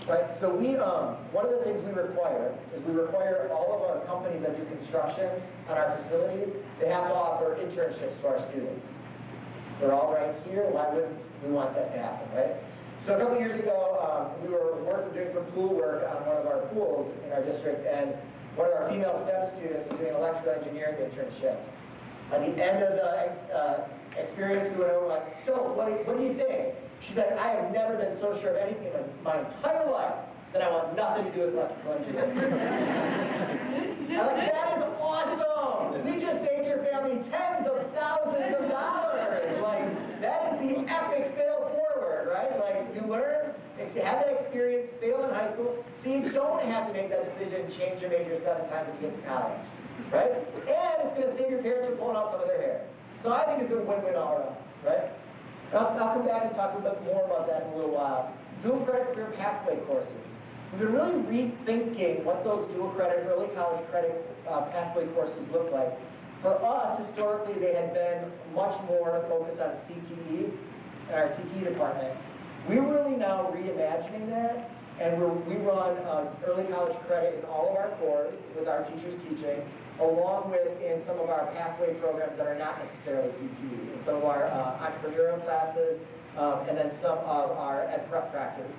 Right, so one of the things we require is we require all of our companies that do construction on our facilities, they have to offer internships to our students. They're all right here, why wouldn't we want that to happen, right? So a couple years ago, we were doing some pool work on one of our pools in our district, and one of our female STEM students was doing an electrical engineering internship. At the end of the experience, we went over like, so what do you think? She's like, I have never been so sure of anything in my entire life that I want nothing to do with electrical engineering. I'm like, that is awesome! We just saved your family tens of thousands of dollars! Like, that is the epic fail forward, right? Like, you learn, you have that experience, fail in high school, so you don't have to make that decision and change your major 7 times when you get to college, right? And it's going to save your parents from pulling out some of their hair. So I think it's a win-win all around, right? I'll come back and talk a little bit more about that in a little while. Dual credit career pathway courses. We've been really rethinking what those dual credit, early college credit pathway courses look like. For us, historically, they had been much more focused on CTE, our CTE department. We're really now reimagining that, and we run early college credit in all of our cores with our teachers teaching, along with in some of our pathway programs that are not necessarily CTE, in some of our entrepreneurial classes, and then some of our ed prep practice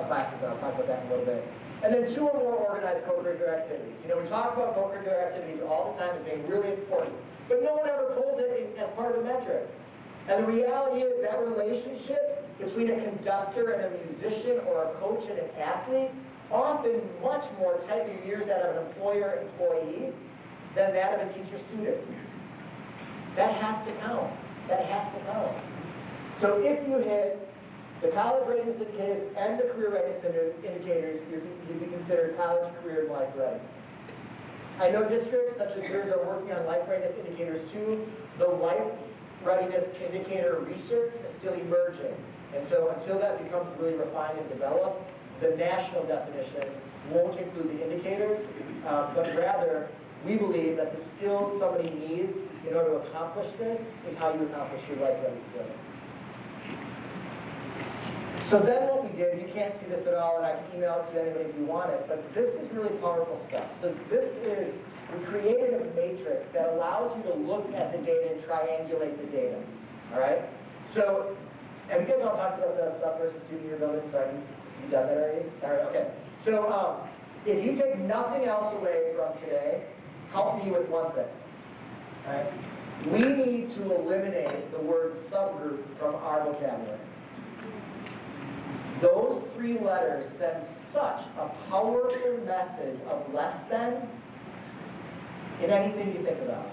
classes, and I'll talk about that in a little bit. And then 2 or more organized co-curricular activities. You know, we talk about co-curricular activities all the time as being really important, but no one ever pulls it as part of a metric. And the reality is that relationship between a conductor and a musician, or a coach and an athlete, often much more tightly mirrors that of an employer-employee than that of a teacher-student. That has to count. That has to count. So if you hit the college readiness indicators and the career readiness indicators, you'd be considered college, career, and life ready. I know districts such as yours are working on life readiness indicators too. The life readiness indicator research is still emerging. And so until that becomes really refined and developed, the national definition won't include the indicators, but rather we believe that the skills somebody needs in order to accomplish this is how you accomplish your life ready skills. So then what we did, you can't see this at all, and I can email it to anybody if you want it, but this is really powerful stuff. So this is, we created a matrix that allows you to look at the data and triangulate the data, all right? So, have you guys all talked about the sub versus student year building? So have you done that already? All right, okay. So if you take nothing else away from today, help me with one thing, all right? We need to eliminate the word subgroup from our vocabulary. Those 3 letters send such a powerful message of less than in anything you think about.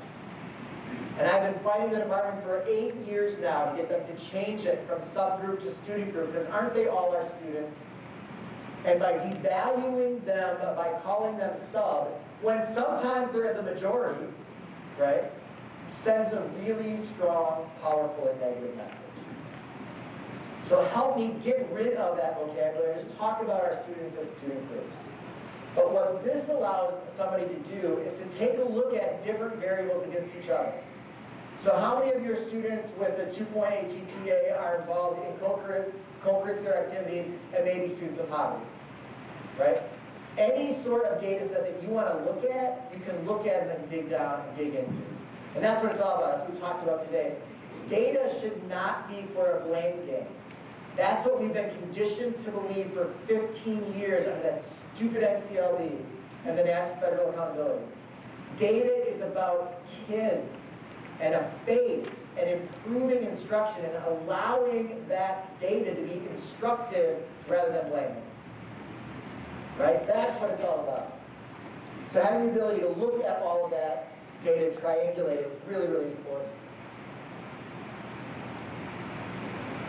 And I've been fighting the department for 8 years now to get them to change it from subgroup to student group, because aren't they all our students? And by devaluing them, by calling them sub, when sometimes they're in the majority, right, sends a really strong, powerful, and negative message. So help me get rid of that vocabulary and just talk about our students as student groups. But what this allows somebody to do is to take a look at different variables against each other. So how many of your students with a 2.8 GPA are involved in co-curricular activities and maybe students of poverty, right? Any sort of data set that you want to look at, you can look at and then dig down and dig into. And that's what it's all about. That's what we talked about today. Data should not be for a blame game. That's what we've been conditioned to believe for 15 years under that stupid NCLB. and the national federal accountability. Data is about kids and a face and improving instruction and allowing that data to be instructive rather than blaming. Right? That's what it's all about. So having the ability to look at all of that data and triangulate it is really, really important.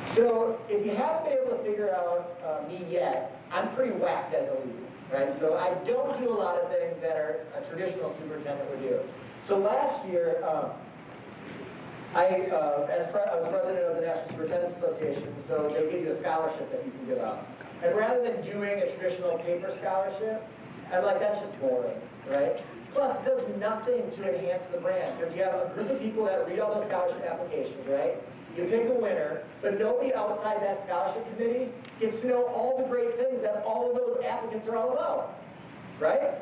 So if you haven't been able to figure out me yet, I'm pretty whacked as a leader, right? So I don't do a lot of things that a traditional superintendent would do. So last year, I was president of the National Superintendents Association, so they give you a scholarship that you can give out. And rather than doing a traditional paper scholarship, I'm like, that's just boring, right? Plus, it does nothing to enhance the brand, because you have a group of people that read all those scholarship applications, right? You pick a winner, but nobody outside that scholarship committee gets to know all the great things that all of those applicants are all about, right?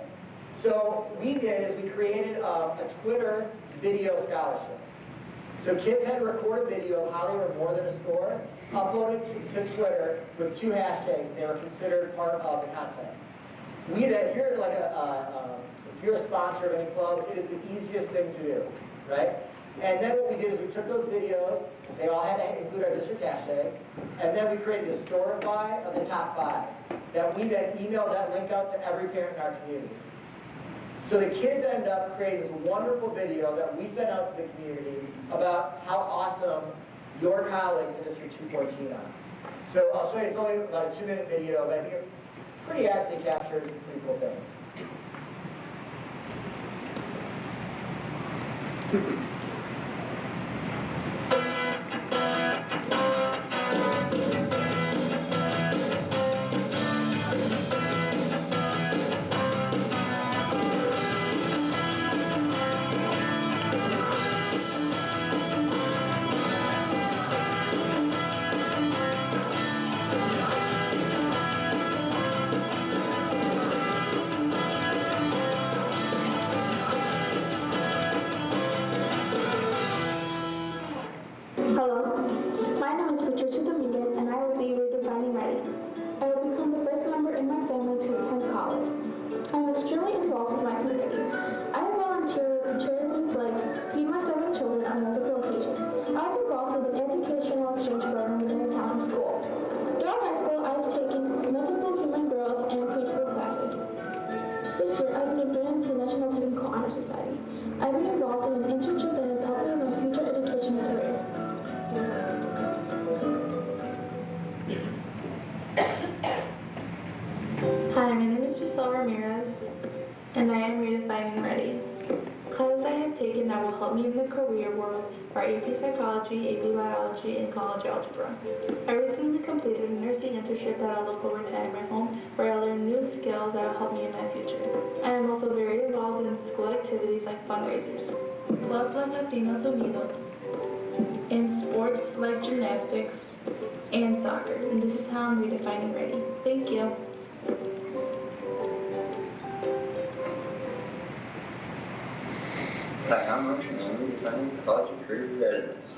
So what we did is we created a Twitter video scholarship. So kids had to record a video of how they were more than a score, upload it to Twitter with 2 hashtags, and they were considered part of the contest. We did, if you're like if you're a sponsor of any club, it is the easiest thing to do, right? And then what we did is we took those videos, they all had to include our district hashtag, and then we created a storify of the top 5 that we then emailed that link out to every parent in our community. So the kids end up creating this wonderful video that we sent out to the community about how awesome your colleagues in District 214 are. So I'll show you, it's only about a 2-minute video, but I think it pretty accurately captures some pretty cool things. Redefining Ready. I will become the first member in my family to attend college. I'm extremely involved with my community. I volunteer with charities like Feed My Starving Children on multiple occasions. I was involved with an educational exchange program within a town school. Throughout high school, I've taken multiple human growth and preschool classes. This year, I've been admitted to the National Technical Honor Society. I've been involved in an internship that has helped me in my future education and career. Hi, my name is Giselle Ramirez, and I am Redefining Ready. Classes I have taken that will help me in the career world are AP Psychology, AP Biology, and College Algebra. I recently completed a nursing internship at a local retirement home where I learned new skills that will help me in my future. I am also very involved in school activities like fundraisers, clubs like Latinos Unidos, and sports like gymnastics and soccer. And this is how I'm redefining ready. Thank you. Hi, I'm Roach and I'm redefining college and career readiness.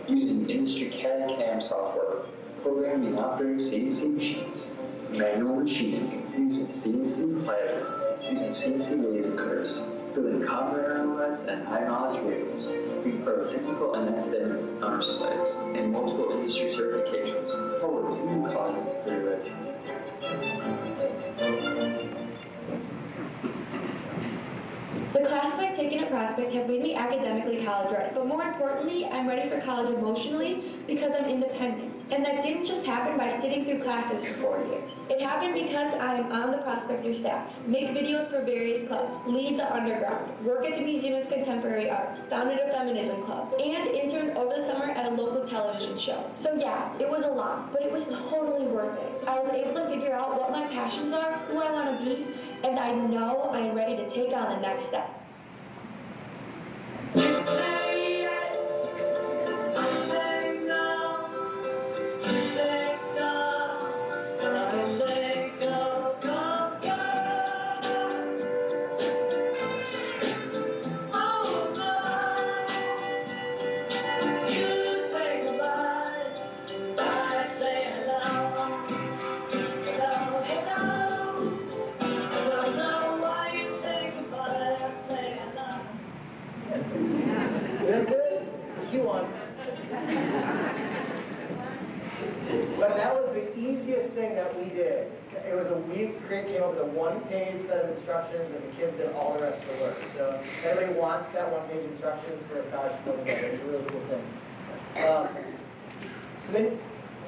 Using industry CAD/CAM software, programming and operating CNC machines, manual machining, using CNC platter, using CNC laser cutters, building copper analyzed and high knowledge wheels, being part of technical and academic honor societies, and multiple industry certifications. Forward to college and career ready. The classes I've taken at Prospect have made me academically college ready, but more importantly, I'm ready for college emotionally because I'm independent. And that didn't just happen by sitting through classes for 4 years. It happened because I am on the Prospector staff, make videos for various clubs, lead the underground, work at the Museum of Contemporary Art, founded a feminism club, and interned over the summer at a local television show. So yeah, it was a lot, but it was totally worth it. I was able to figure out what my passions are, who I want to be, and I know I am ready to take on the next step. You say yes, I say no. You say stop, and I say go, go, go. Oh no. You say goodbye, I say hello. Hello, hello. I don't know why you thing that we did, it was came up with a one-page set of instructions, and the kids did all the rest of the work. So if anybody wants that one-page instructions for a scholarship program, it's a really cool thing. So then,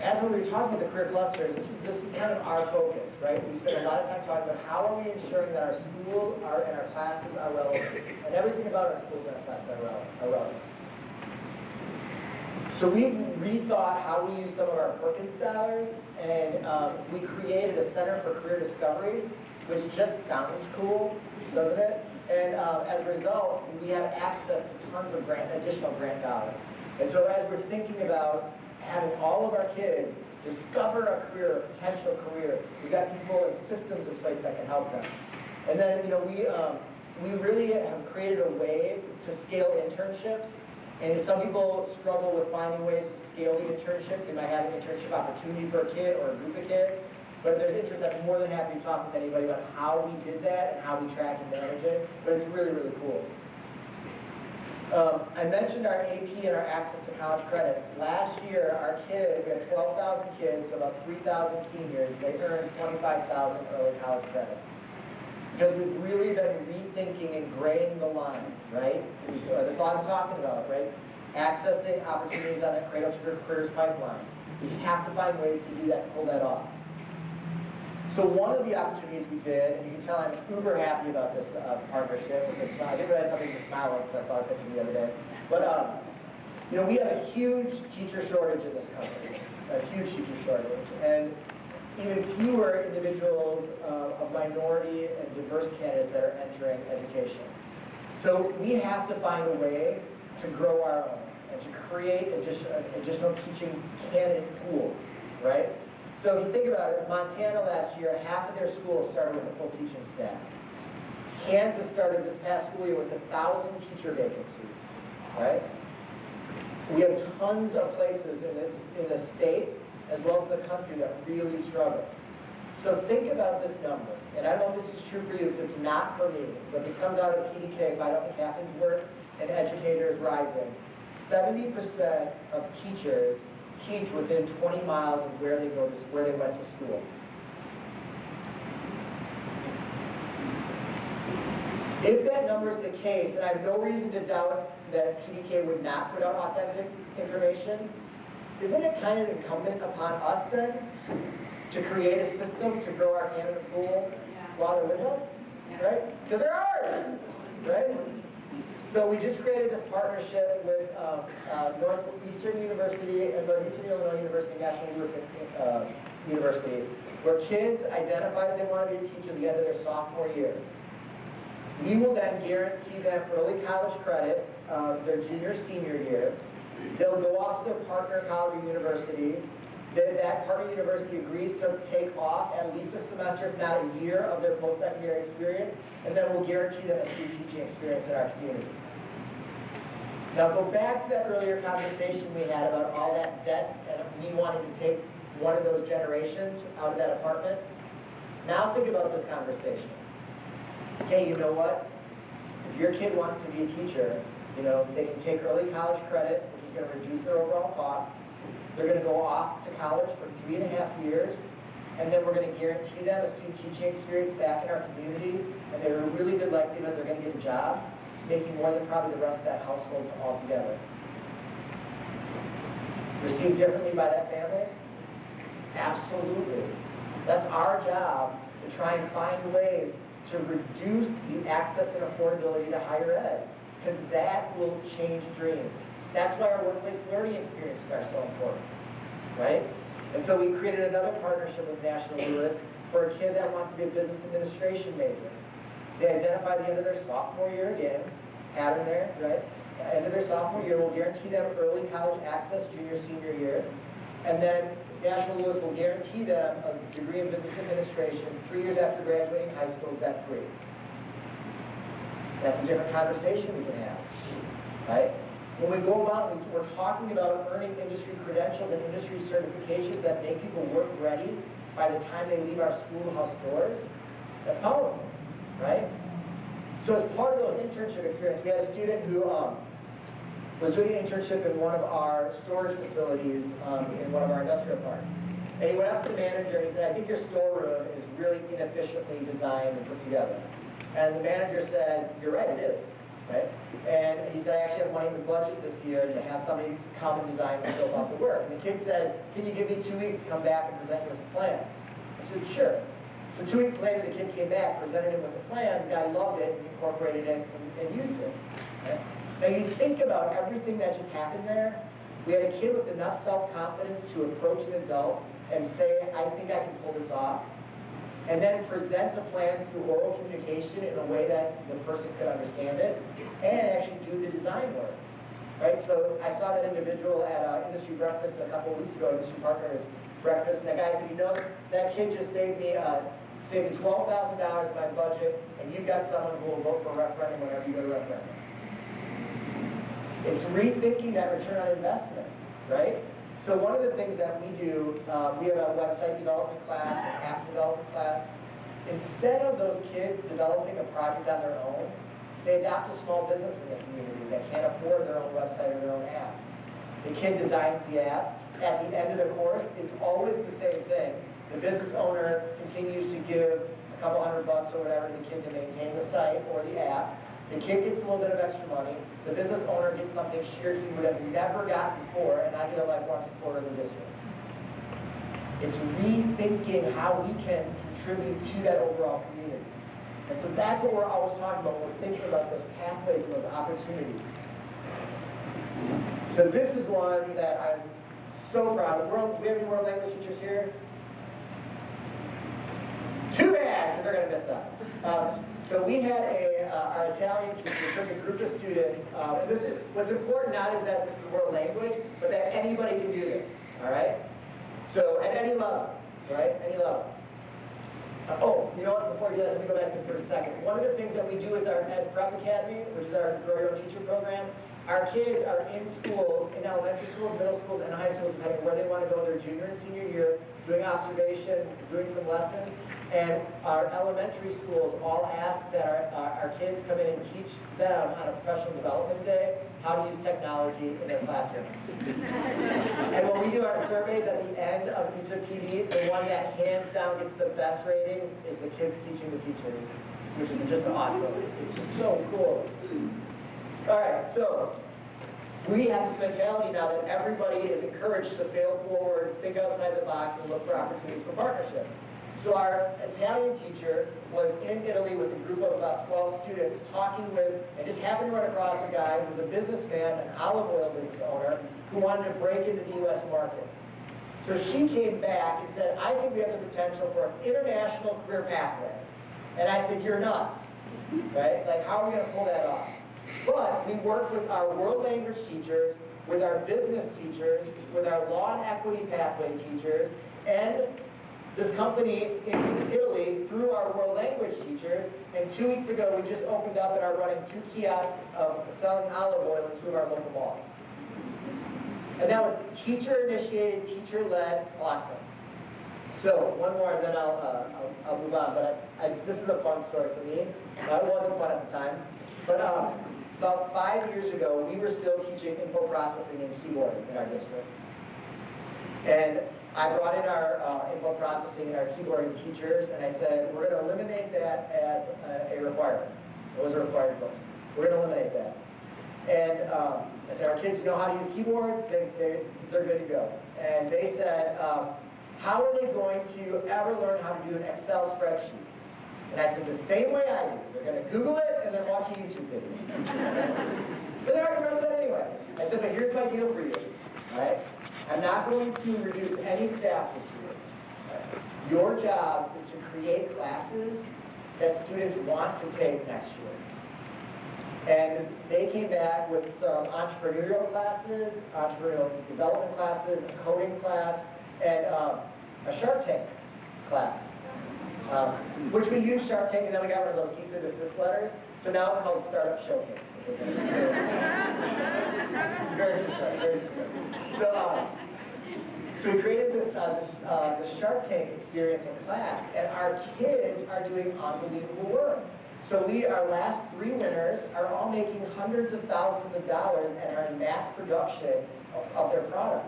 as we were talking about the career clusters, this is kind of our focus, right? We spend a lot of time talking about how are we ensuring that our school and our classes are relevant, and everything about our schools and our classes are relevant. So we've rethought how we use some of our Perkins dollars, and we created a Center for Career Discovery, which just sounds cool, doesn't it? And as a result, we have access to tons of additional grant dollars. And so as we're thinking about having all of our kids discover a career, a potential career, we've got people and systems in place that can help them. And then, we really have created a way to scale internships. And some people struggle with finding ways to scale the internships. They might have an internship opportunity for a kid or a group of kids. But if there's interest, I'm more than happy to talk with anybody about how we did that and how we track and manage it. But it's really, really cool. I mentioned our AP and our access to college credits. Last year, our kids, we had 12,000 kids, so about 3,000 seniors. They earned 25,000 early college credits. Because we've really been rethinking and graying the line, right? That's all I'm talking about, right? Accessing opportunities on that Cradle to Careers pipeline. We have to find ways to do that and pull that off. So one of the opportunities we did, and you can tell I'm uber happy about this partnership with the smile. I didn't realize how big the smile was until I saw the picture the other day. But we have a huge teacher shortage in this country, a huge teacher shortage, and even fewer individuals of minority and diverse candidates that are entering education. So we have to find a way to grow our own and to create additional teaching candidate pools, right? So if you think about it, Montana last year, half of their schools started with a full teaching staff. Kansas started this past school year with 1,000 teacher vacancies, right? We have tons of places in the state as well as the country that really struggle. So think about this number, and I don't know if this is true for you because it's not for me, but this comes out of PDK, Find Out the Captain's Work, and Educators Rising. 70% of teachers teach within 20 miles of where they went to school. If that number is the case, and I have no reason to doubt that PDK would not put out authentic information, isn't it kind of incumbent upon us then to create a system to grow our candidate pool while they're with us, right? Because they're ours, right? So we just created this partnership with Northeastern University and Northeastern Illinois University, National Louis University, where kids identify that they want to be a teacher at the end of their sophomore year. We will then guarantee them early college credit their junior, senior year. They'll go off to their partner college or university. That partner university agrees to take off at least a semester, if not a year, of their post-secondary experience, and then we'll guarantee them a student teaching experience in our community. Now go back to that earlier conversation we had about all that debt and me wanting to take one of those generations out of that apartment. Now think about this conversation. Hey, you know what? If your kid wants to be a teacher, they can take early college credit, which is going to reduce their overall cost. They're going to go off to college for 3.5 years, and then we're going to guarantee them a student teaching experience back in our community, and there's a really good likelihood they're going to get a job, making more than probably the rest of that household altogether. Received differently by that family? Absolutely. That's our job to try and find ways to reduce the access and affordability to higher ed, because that will change dreams. That's why our workplace learning experiences are so important, right? And so we created another partnership with National Louis for a kid that wants to be a business administration major. They identify the end of their sophomore year again, pattern there, right? End of their sophomore year, we'll guarantee them early college access junior, senior year. And then National Louis will guarantee them a degree in business administration 3 years after graduating high school debt-free. That's a different conversation we can have, right? When we go about, we're talking about earning industry credentials and industry certifications that make people work ready by the time they leave our schoolhouse doors. That's powerful, right? So as part of those internship experience, we had a student who was doing an internship in one of our storage facilities in one of our industrial parks. And he went up to the manager and he said, I think your storeroom is really inefficiently designed and put together. And the manager said, you're right, it is. Right? And he said, I actually have money in the budget this year to have somebody come and design and scope out the work. And the kid said, can you give me 2 weeks to come back and present you with a plan? I said, sure. So 2 weeks later, the kid came back, presented him with the plan, the guy loved it, and incorporated it, and used it. Right? Now you think about everything that just happened there. We had a kid with enough self-confidence to approach an adult and say, I think I can pull this off. And then present a plan through oral communication in a way that the person could understand it, and actually do the design work. Right? So I saw that individual at industry breakfast a couple of weeks ago, industry partners breakfast, and that guy said, you know, that kid just saved me $12,000 of my budget, and you've got someone who will vote for a referendum whenever you go to a referendum. It's rethinking that return on investment, right? So one of the things that we do, we have a website development class, an app development class. Instead of those kids developing a project on their own, they adopt a small business in the community that can't afford their own website or their own app. The kid designs the app. At the end of the course, it's always the same thing. The business owner continues to give a couple $100 or whatever to the kid to maintain the site or the app. The kid gets a little bit of extra money. The business owner gets something he would have never gotten before, and I get a lifelong supporter of the district. It's rethinking how we can contribute to that overall community. And so that's what we're always talking about when we're thinking about those pathways and those opportunities. So this is one that I'm so proud of. We have any world language teachers here? Too bad, because they're going to miss out. So we had our Italian teacher took a group of students, and this is, what's important not is that this is a world language, but that anybody can do this, all right? So at any level, right? Any level. Oh, you know what, before you do that, let me go back to this for a second. One of the things that we do with our Ed Prep Academy, which is our Grow Your Own Teacher program, our kids are in schools, in elementary schools, middle schools, and high schools, depending on where they want to go their junior and senior year, doing observation, doing some lessons. And our elementary schools all ask that our kids come in and teach them on a professional development day how to use technology in their classrooms. And when we do our surveys at the end of each of PD, the one that hands down gets the best ratings is the kids teaching the teachers, which is just awesome. It's just so cool. All right, so we have this mentality now that everybody is encouraged to fail forward, think outside the box, and look for opportunities for partnerships. So our Italian teacher was in Italy with a group of about 12 students talking with, and just happened to run across a guy who was a businessman, an olive oil business owner, who wanted to break into the US market. So she came back and said, I think we have the potential for an international career pathway. And I said, you're nuts, right? Like, how are we gonna pull that off? But we worked with our world language teachers, with our business teachers, with our law and equity pathway teachers, and this company in Italy through our world language teachers. And 2 weeks ago, we just opened up and are running 2 kiosks of selling olive oil in 2 of our local malls. And that was teacher-initiated, teacher-led, awesome. So one more, and then I'll move on. But this is a fun story for me. It wasn't fun at the time. But about 5 years ago, we were still teaching info processing and keyboarding in our district. And I brought in our info processing and our keyboarding teachers, and I said, we're going to eliminate that as a requirement. It was a required course. We're going to eliminate that. And I said, our kids know how to use keyboards. They're good to go. And they said, how are they going to ever learn how to do an Excel spreadsheet? And I said, the same way I do. They're going to Google it and then watch a YouTube video. But they're not going to remember that anyway. I said, but here's my deal for you. Right? I'm not going to reduce any staff this year. Right? Your job is to create classes that students want to take next year. And they came back with some entrepreneurial classes, entrepreneurial development classes, a coding class, and a Shark Tank class. Which we used Shark Tank, and then we got one of those cease and desist letters. So now it's called Startup Showcase. Very interesting, very interesting. So we created this the Shark Tank experience in class, and our kids are doing unbelievable work. So our last 3 winners are all making hundreds of thousands of dollars and are in mass production of their product.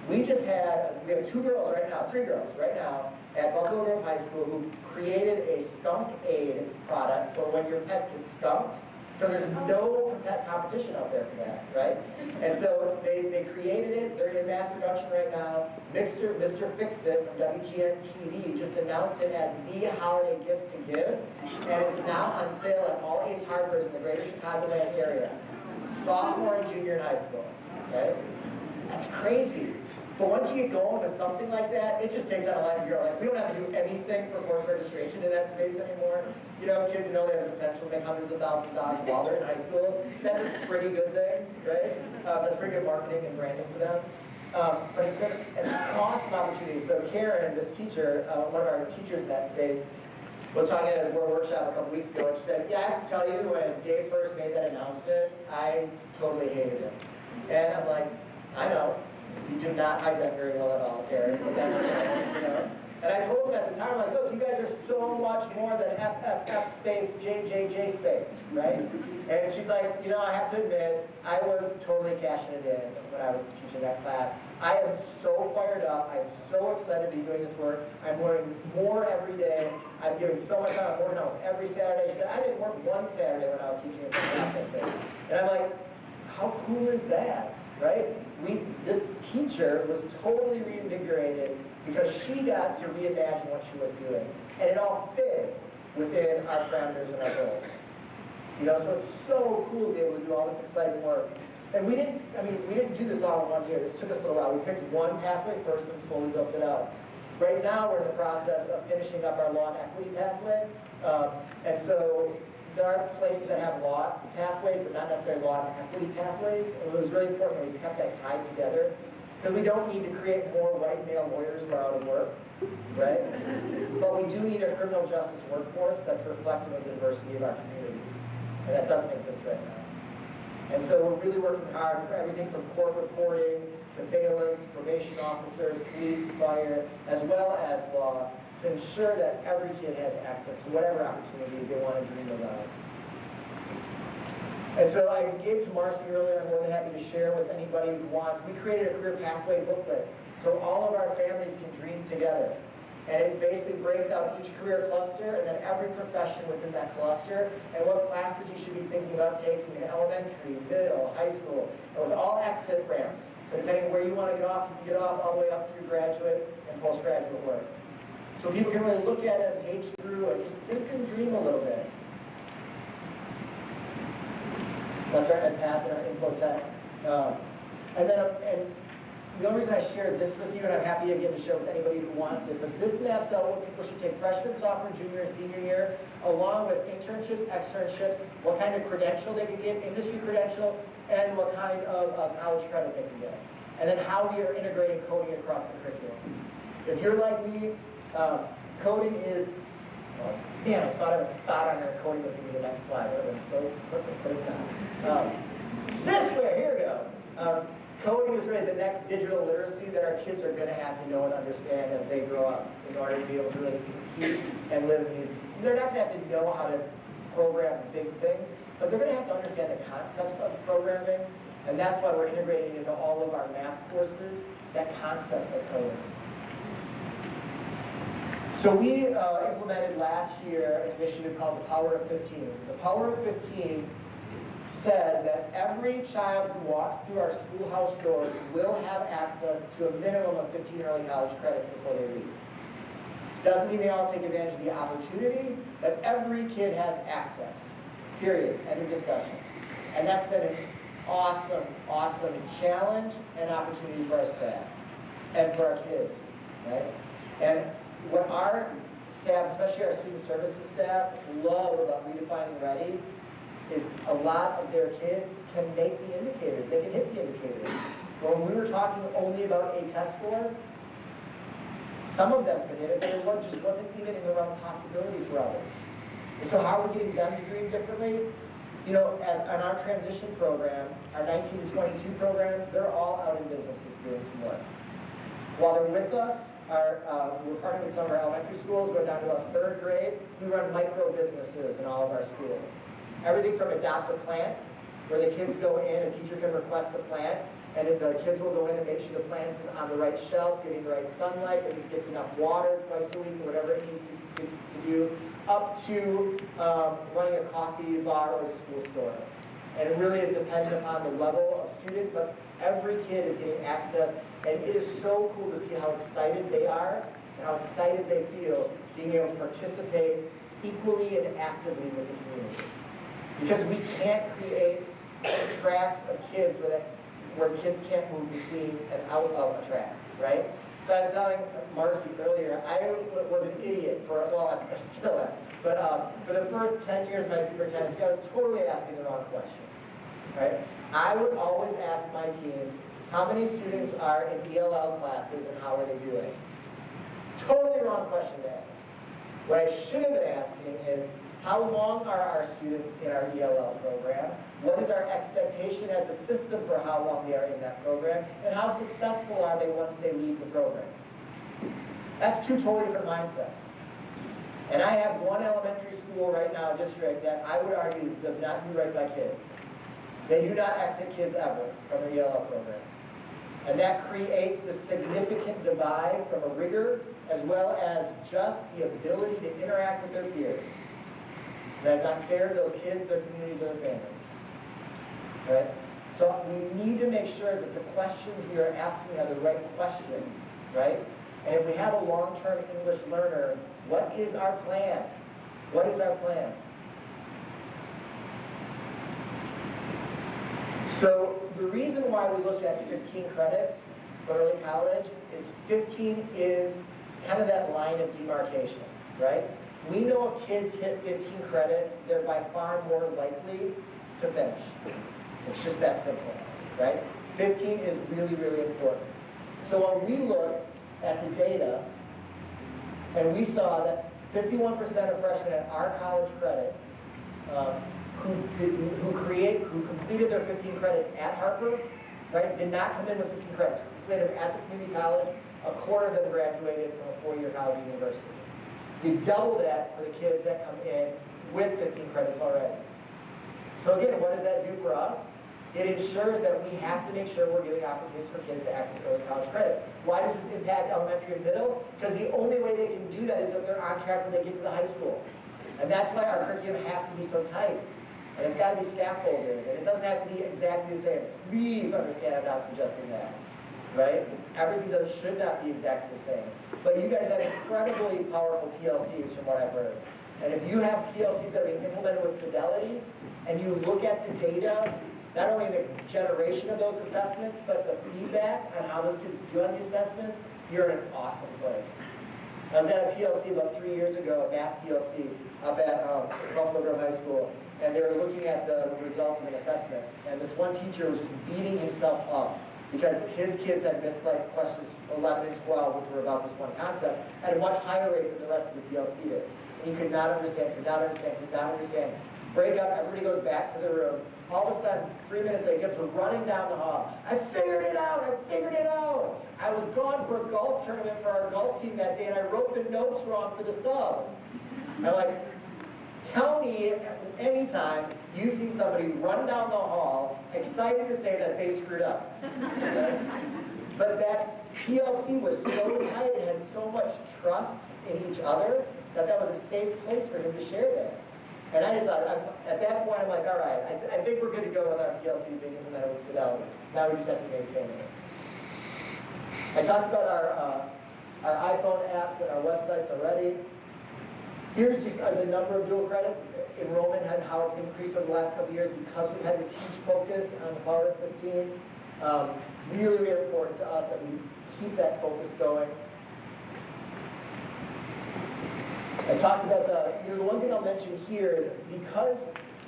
we have 2 girls right now, 3 girls right now at Buffalo Grove High School who created a skunk aid product for when your pet gets skunked, because there's no pet competition out there for that, right? And so they created it, they're in mass production right now. Mr. Fix-It from WGN TV just announced it as the holiday gift to give, and it's now on sale at all Ace Hardwares in the greater Chicagoland area. Sophomore and junior in high school, okay? That's crazy. But once you get going with something like that, it just takes on a life of your own. Like, we don't have to do anything for course registration in that space anymore. You know, kids know they have the potential to make hundreds of thousands of dollars while they're in high school. That's a pretty good thing, right? That's pretty good marketing and branding for them. But it's been an awesome opportunity. So Karen, this teacher, one of our teachers in that space, was talking at a workshop a couple weeks ago, and she said, yeah, I have to tell you, when Dave first made that announcement, I totally hated him. And I'm like, I know. You do not hide that very well at all, Karen, but that's okay, you know. And I told him at the time, like, look, you guys are so much more than FFF space, JJJ space, right? And she's like, you know, I have to admit, I was totally cashing it in when I was teaching that class. I am so fired up. I'm so excited to be doing this work. I'm learning more every day. I'm giving so much time. I'm working almost every Saturday. She said, I didn't work one Saturday when I was teaching in the class, I said. And I'm like, how cool is that, right? This teacher was totally reinvigorated because she got to reimagine what she was doing. And it all fit within our parameters and our goals. You know, so it's so cool to be able to do all this exciting work. And we didn't do this all in 1 year. This took us a little while. We picked one pathway first and slowly built it out. Right now, we're in the process of finishing up our law and equity pathway. And so there are places that have law pathways, but not necessarily law and equity pathways. And it was really important that we kept that tied together, because we don't need to create more white male lawyers who are out of work, right? But we do need a criminal justice workforce that's reflective of the diversity of our communities. And that doesn't exist right now. And so we're really working hard for everything from court reporting to bailiffs, probation officers, police, fire, as well as law, to ensure that every kid has access to whatever opportunity they want to dream about. And so I gave to Marcy earlier, I'm more than happy to share with anybody who wants. We created a career pathway booklet, so all of our families can dream together. And it basically breaks out each career cluster and then every profession within that cluster and what classes you should be thinking about taking in elementary, middle, high school, and with all exit ramps. So depending where you want to get off, you can get off all the way up through graduate and postgraduate work. So people can really look at it and page through and just think and dream a little bit. That's our ed path and our info tech. And the only reason I shared this with you, and I'm happy again to share with anybody who wants it, but this maps out what people should take freshman, sophomore, junior, and senior year, along with internships, externships, what kind of credential they can get, industry credential, and what kind of college credit they can get. And then how we are integrating coding across the curriculum. If you're like me, coding is, man, I thought I was spot on there. Coding was going to be the next slide. It would have been so perfect, but it's not. This way, here we go. Coding is really the next digital literacy that our kids are going to have to know and understand as they grow up in order to be able to really compete and live in the. They're not going to have to know how to program big things, but they're going to have to understand the concepts of programming, and that's why we're integrating into all of our math courses that concept of coding. So we implemented last year an initiative called the Power of 15. The Power of 15 says that every child who walks through our schoolhouse doors will have access to a minimum of 15 early college credits before they leave. Doesn't mean they all take advantage of the opportunity, but every kid has access, period, end of discussion. And that's been an awesome, awesome challenge and opportunity for our staff and for our kids, right? And what our staff, especially our student services staff, love about Redefining Ready is a lot of their kids can make the indicators. They can hit the indicators. But when we were talking only about a test score, some of them could hit it, but it just wasn't even in the realm of possibility for others. And so how are we getting them to dream differently? You know, as on our transition program, our 19 to 22 program, they're all out in businesses doing some work. While they're with us, we're partnering with some of our elementary schools, going down to about 3rd grade. We run micro businesses in all of our schools. Everything from adopt a plant, where the kids go in, a teacher can request a plant, and if the kids will go in and make sure the plant's on the right shelf, getting the right sunlight, that it gets enough water twice a week, or whatever it needs to do, up to running a coffee bar or the school store. And it really is dependent upon the level of student, but every kid is getting access, and it is so cool to see how excited they are and how excited they feel being able to participate equally and actively with the community. Because we can't create tracks of kids where kids can't move between and out of a track, right? So I was telling Marcy earlier, I was an idiot for, well, I still am, but for the first 10 years of my superintendency, I was totally asking the wrong question, right? I would always ask my team, how many students are in ELL classes and how are they doing? Totally wrong question to ask. What I should have been asking is, how long are our students in our ELL program? What is our expectation as a system for how long they are in that program? And how successful are they once they leave the program? That's two totally different mindsets. And I have one elementary school right now, district, that I would argue does not do right by kids. They do not exit kids ever from their ELL program. And that creates the significant divide from a rigor as well as just the ability to interact with their peers. That's not fair to those kids, their communities, or their families. Right? So we need to make sure that the questions we are asking are the right questions, right? And if we have a long-term English learner, what is our plan? What is our plan? So the reason why we looked at 15 credits for early college is 15 is kind of that line of demarcation, right? We know if kids hit 15 credits, they're by far more likely to finish. It's just that simple, right? 15 is really, really important. So when we looked at the data, and we saw that 51% of freshmen at our college credit who completed their 15 credits at Harper, right, did not come in with 15 credits, completed them at the community college. A quarter of them graduated from a four-year college or university. You double that for the kids that come in with 15 credits already. So again, what does that do for us? It ensures that we have to make sure we're giving opportunities for kids to access early college credit. Why does this impact elementary and middle? Because the only way they can do that is if they're on track when they get to the high school. And that's why our curriculum has to be so tight. And it's got to be scaffolded. And it doesn't have to be exactly the same. Please understand I'm not suggesting that. Right? Everything should not be exactly the same. But you guys have incredibly powerful PLCs from what I've heard. And if you have PLCs that are being implemented with fidelity, and you look at the data, not only the generation of those assessments, but the feedback on how those kids do on the assessments, you're in an awesome place. I was at a PLC about 3 years ago, a math PLC, up at Buffalo Grove High School, and they were looking at the results of an assessment. And this one teacher was just beating himself up because his kids had missed like questions 11 and 12, which were about this one concept, at a much higher rate than the rest of the PLC did. And he could not understand, could not understand, could not understand. Break up, everybody goes back to their rooms. All of a sudden, 3 minutes later, he comes running down the hall. I figured it out, I figured it out. I was gone for a golf tournament for our golf team that day, and I wrote the notes wrong for the sub. I'm like, tell me anytime you've seen somebody run down the hall, excited to say that they screwed up. Right? But that PLC was so tight and had so much trust in each other that that was a safe place for him to share that. And I just thought, at that point, I'm like, all right, I think we're good to go with our PLCs being implemented with fidelity. Now we just have to maintain it. I talked about our iPhone apps and our websites already. Here's just the number of dual credit enrollment and how it's increased over the last couple of years because we've had this huge focus on the Power of 15. Really, really important to us that we keep that focus going. I talked about the one thing I'll mention here is because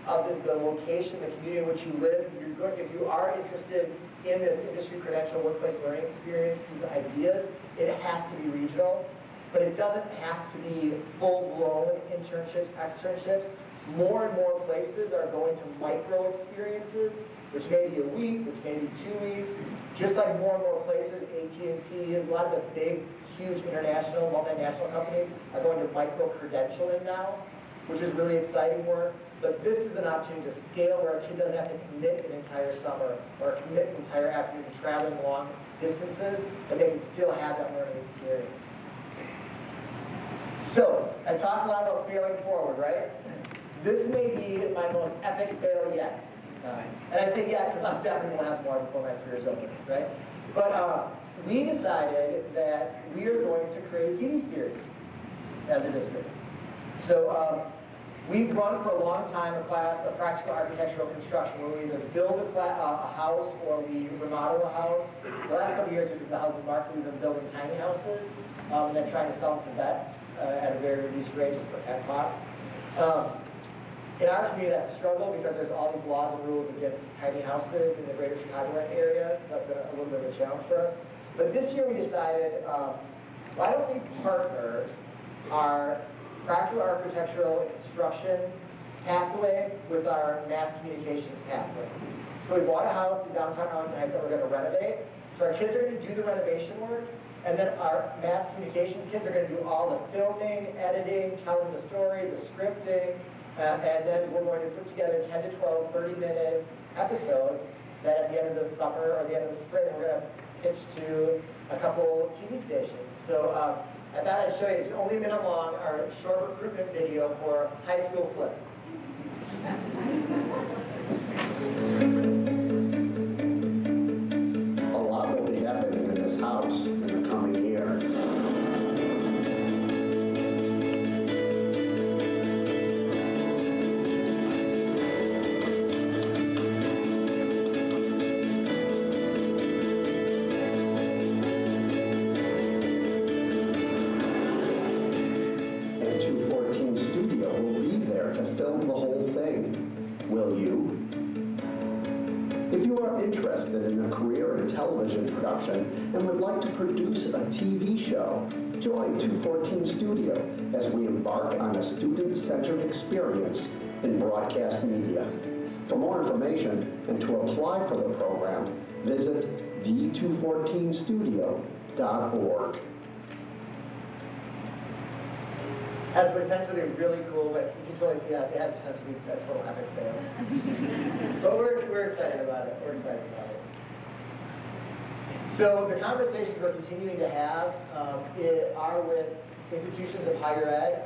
of the location, the community in which you live, if you are interested in this industry credential workplace learning experiences ideas, it has to be regional, but it doesn't have to be full-blown internships, externships. More and more places are going to micro experiences, which may be a week, which may be 2 weeks. Just like more and more places, AT&T, a lot of the big, huge international, multinational companies are going to micro-credentialing now, which is really exciting work. but this is an opportunity to scale where a kid doesn't have to commit an entire summer or commit an entire afternoon to traveling long distances, but they can still have that learning experience. So, I talked a lot about failing forward, right? This may be my most epic fail yet. And I say yet because I definitely will have more before my career is over, right? But we decided that we are going to create a TV series as a district. So we've run for a long time a class of practical architectural construction where we either build a house or we remodel a house. The last couple of years, because of the housing market, we've been building tiny houses and then trying to sell them to vets at a very reduced rate just at cost. In our community, that's a struggle because there's all these laws and rules against tiny houses in the greater Chicagoland area, so that's been a little bit of a challenge for us. But this year we decided, why don't we partner our practical architectural and construction pathway with our mass communications pathway. So we bought a house in downtown Arlington Heights that we're going to renovate. So our kids are going to do the renovation work, and then our mass communications kids are going to do all the filming, editing, telling the story, the scripting, and then we're going to put together 10 to 12 30-minute episodes that at the end of the summer or the end of the spring we're going to pitch to a couple TV stations. So I thought I'd show you, it's only a minute long, our short recruitment video for High School Flip. A lot will be happening in this house in the coming year. Interested in a career in television production and would like to produce a TV show, join 214 Studio as we embark on a student-centered experience in broadcast media. For more information and to apply for the program, visit d214studio.org. Has the potential to be really cool, but you can totally see that it has the potential to be a total epic fail. But we're excited about it. We're excited about it. So the conversations we're continuing to have are with institutions of higher ed.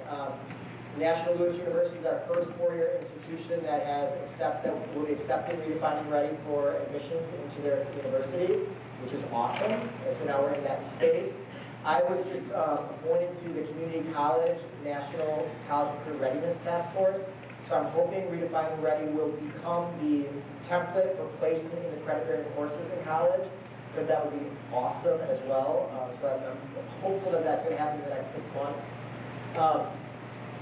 National Louis University is our first four-year institution that will be accepting Redefining Ready for admissions into their university, which is awesome. And so now we're in that space. I was just appointed to the Community College National College Career Readiness Task Force. So I'm hoping Redefining Ready will become the template for placement in the credit-bearing courses in college, because that would be awesome as well. So I'm hopeful that that's going to happen in the next 6 months.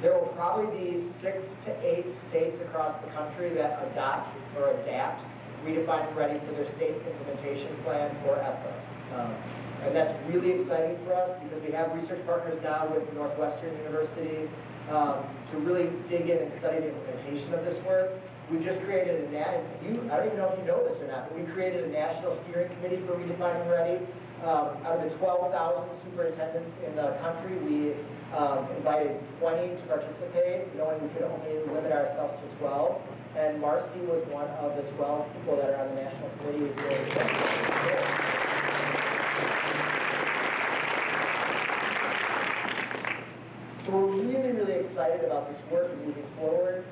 There will probably be 6 to 8 states across the country that adopt or adapt Redefining Ready for their state implementation plan for ESSA. And that's really exciting for us because we have research partners now with Northwestern University to really dig in and study the implementation of this work. We've just created I don't even know if you know this or not, but we created a national steering committee for Redefining Ready. Out of the 12,000 superintendents in the country, we invited 20 to participate, knowing we could only limit ourselves to 12. And Marcy was one of the 12 people that are on the national committee for this. So we're really, really excited about this work and moving forward.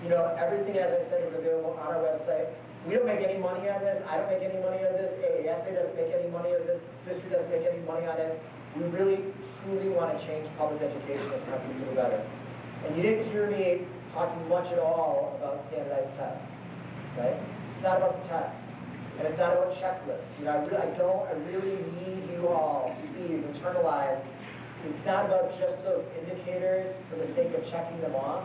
You know, everything, as I said, is available on our website. We don't make any money on this. I don't make any money on this. AASA doesn't make any money on this. This district doesn't make any money on it. We really, truly want to change public education in this country for the better. And you didn't hear me talking much at all about standardized tests, right? It's not about the tests. And it's not about checklists. You know, I really need you all to please internalize. It's not about just those indicators for the sake of checking them off.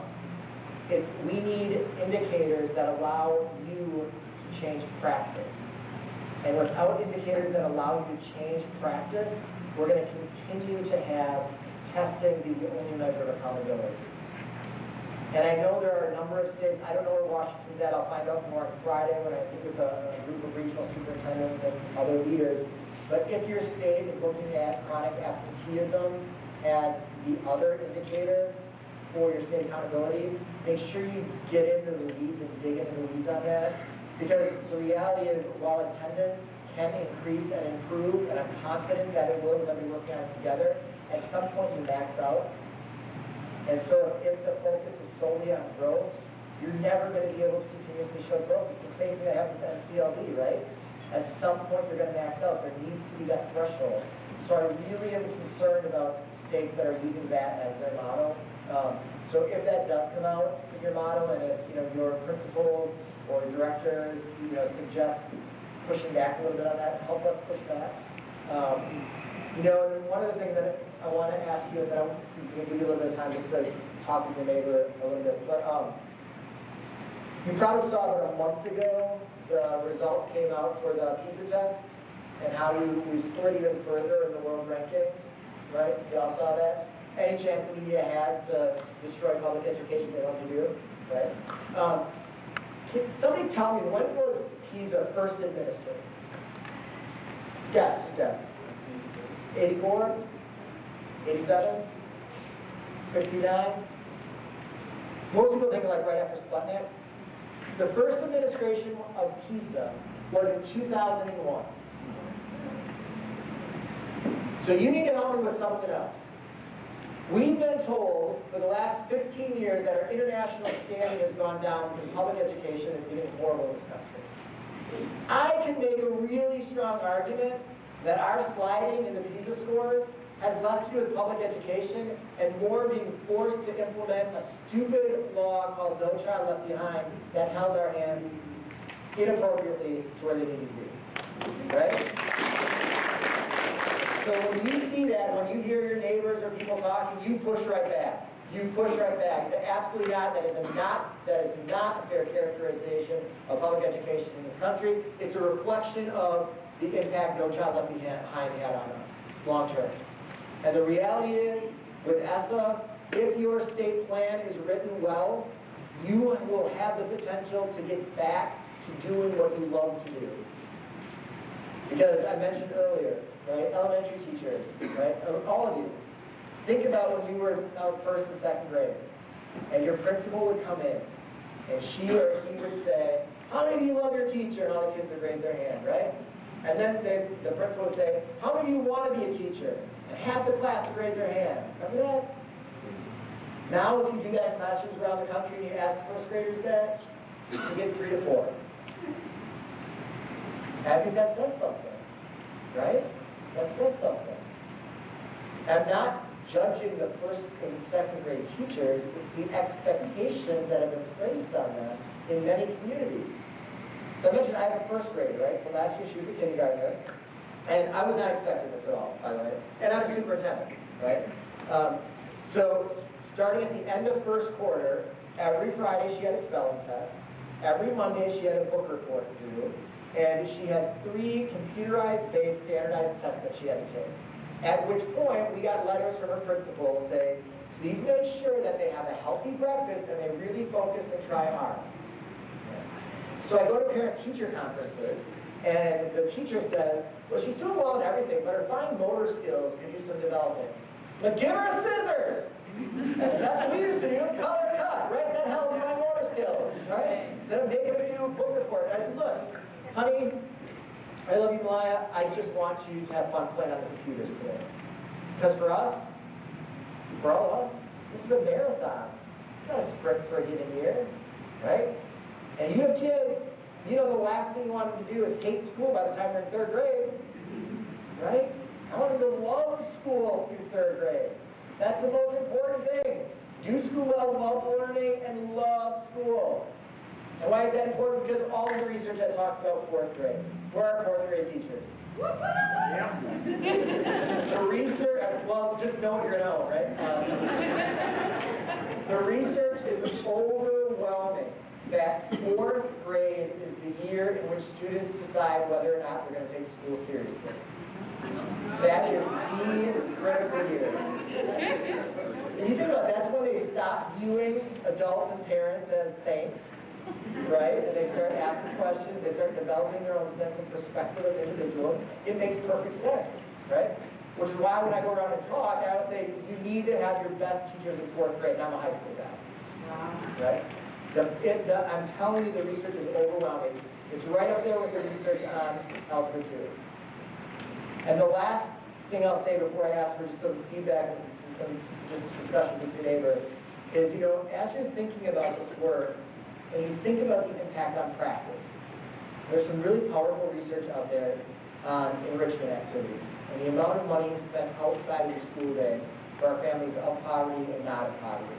We need indicators that allow you to change practice. And without indicators that allow you to change practice, we're going to continue to have testing be the only measure of accountability. And I know there are a number of states, I don't know where Washington's at, I'll find out more on Friday when I meet with a group of regional superintendents and other leaders. But if your state is looking at chronic absenteeism as the other indicator for your state accountability, make sure you get into the weeds and dig into the weeds on that. Because the reality is, while attendance can increase and improve, and I'm confident that it will, that we're working on it together, at some point you max out. And so if the focus is solely on growth, you're never going to be able to continuously show growth. It's the same thing that happened with NCLD, right? At some point you're going to max out. There needs to be that threshold. So I really am concerned about states that are using that as their model. So if that does come out with your model, and if your principals or directors suggest pushing back a little bit on that, help us push back. And one of the things that I want to ask you, and then I'm going to give you a little bit of time just to talk with your neighbor a little bit, but you probably saw about a month ago the results came out for the PISA test and how we slid even further in the world rankings, right? You all saw that? Any chance the media has to destroy public education, they want to do, right? Can somebody tell me, when was PISA first administered? Guess, just guess. 84? 87? 69? Most people think like right after Sputnik. The first administration of PISA was in 2001. So you need to help me with something else. We've been told for the last 15 years that our international standing has gone down because public education is getting horrible in this country. I can make a really strong argument that our sliding in the PISA scores has less to do with public education and more being forced to implement a stupid law called No Child Left Behind that held our hands inappropriately to where they needed to be, right? So when you see that, when you hear your neighbors or people talking, you push right back. You push right back. Absolutely not. That is not a fair characterization of public education in this country. It's a reflection of the impact No Child Left Behind had on us, long term. And the reality is, with ESSA, if your state plan is written well, you will have the potential to get back to doing what you love to do. Because I mentioned earlier, right, elementary teachers, right, all of you, think about when you were first and second grade, and your principal would come in, and she or he would say, how many of you love your teacher? And all the kids would raise their hand, right? And then the principal would say, how many of you want to be a teacher? And half the class would raise their hand. Remember that? Now, if you do that in classrooms around the country and you ask first graders that, you get 3 to 4. And I think that says something, right? That says something. I'm not judging the first and second grade teachers, it's the expectations that have been placed on them in many communities. So I mentioned I have a first grader, right? So last year she was a kindergartner. And I was not expecting this at all, by the way. And I'm a superintendent, right? So starting at the end of first quarter, every Friday she had a spelling test. Every Monday she had a book report due. And she had 3 computerized-based standardized tests that she had to take. At which point, we got letters from her principal saying, please make sure that they have a healthy breakfast and they really focus and try hard. So I go to parent-teacher conferences, and the teacher says, well, she's doing well in everything, but her fine motor skills could use some development. But give her scissors! That's what we used to do, color cut, right? That helped fine motor skills, right? Instead of making her do a book report. And I said, look, honey, I love you, Malaya. I just want you to have fun playing on the computers today. Because for us, for all of us, this is a marathon. It's not a sprint for a given year, right? And you have kids, you know the last thing you want them to do is hate school by the time they're in 3rd grade, right? I want them to love school through 3rd grade. That's the most important thing. Do school well, love learning, and love school. And why is that important? Because all of the research that talks about 4th grade. Where are 4th grade teachers? Yeah. The research, well, just know what you're going to know, right? The research is overwhelming that 4th grade is the year in which students decide whether or not they're going to take school seriously. That is the critical year. And you think about it, that's when they stop viewing adults and parents as saints. Right? And they start asking questions, they start developing their own sense of perspective of individuals. It makes perfect sense, right? which is why when I go around and talk, I always say, you need to have your best teachers in 4th grade, and I'm a high school guy. Right? I'm telling you, the research is overwhelming. It's right up there with the research on Algebra 2. And the last thing I'll say before I ask for just some feedback and some just discussion with your neighbor is, as you're thinking about this work, and you think about the impact on practice, there's some really powerful research out there on enrichment activities and the amount of money spent outside of the school day for our families of poverty and not of poverty.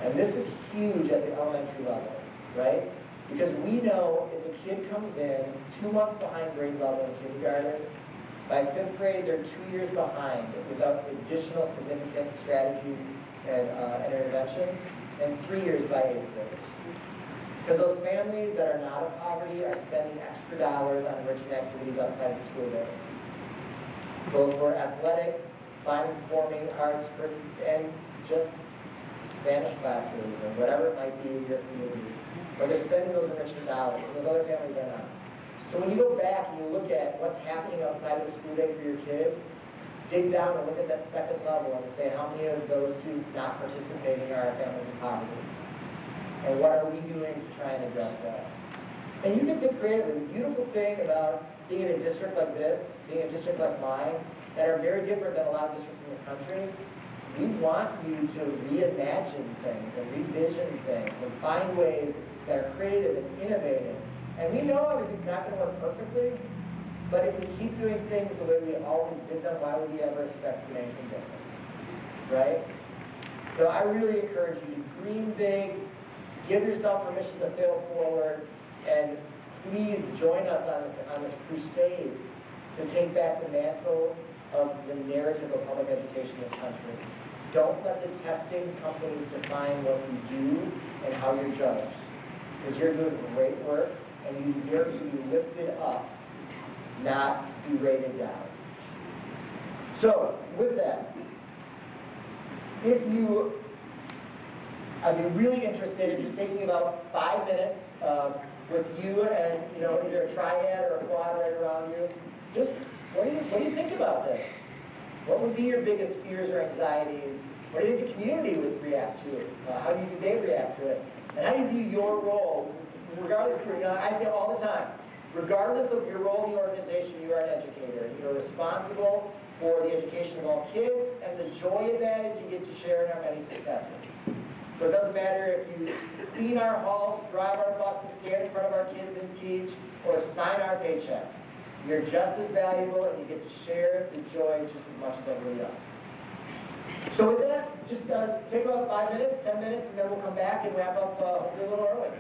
And this is huge at the elementary level, right? Because we know if a kid comes in 2 months behind grade level in kindergarten, by 5th grade they're 2 years behind without additional significant strategies and interventions, and 3 years by 8th grade. Because those families that are not of poverty are spending extra dollars on enrichment activities outside the school day, both for athletic, fine performing arts, and just Spanish classes or whatever it might be in your community. But they're spending those enrichment dollars, and those other families are not. So when you go back and you look at what's happening outside of the school day for your kids, dig down and look at that second level and say how many of those students not participating are families in poverty. And what are we doing to try and address that? And you can think creatively. The beautiful thing about being in a district like this, being in a district like mine, that are very different than a lot of districts in this country, we want you to reimagine things and revision things and find ways that are creative and innovative. And we know everything's not going to work perfectly, but if we keep doing things the way we always did them, why would we ever expect to do anything different? Right? So I really encourage you to dream big, give yourself permission to fail forward, and please join us on this crusade to take back the mantle of the narrative of public education in this country. Don't let the testing companies define what you do and how you're judged, because you're doing great work and you deserve to be lifted up, not be rated down. So, with that, I'd be really interested in just taking about 5 minutes with you and either a triad or a quad right around you. Just what do you think about this? What would be your biggest fears or anxieties? What do you think the community would react to it? How do you think they react to it? And how do you view your role, regardless of, I say all the time, regardless of your role in the organization, you are an educator. You're responsible for the education of all kids, and the joy of that is you get to share in our many successes. So it doesn't matter if you clean our halls, drive our buses, stand in front of our kids and teach, or sign our paychecks. You're just as valuable, and you get to share the joys just as much as everybody else. So with that, just take about 5 minutes, 10 minutes, and then we'll come back and wrap up hopefully a little early.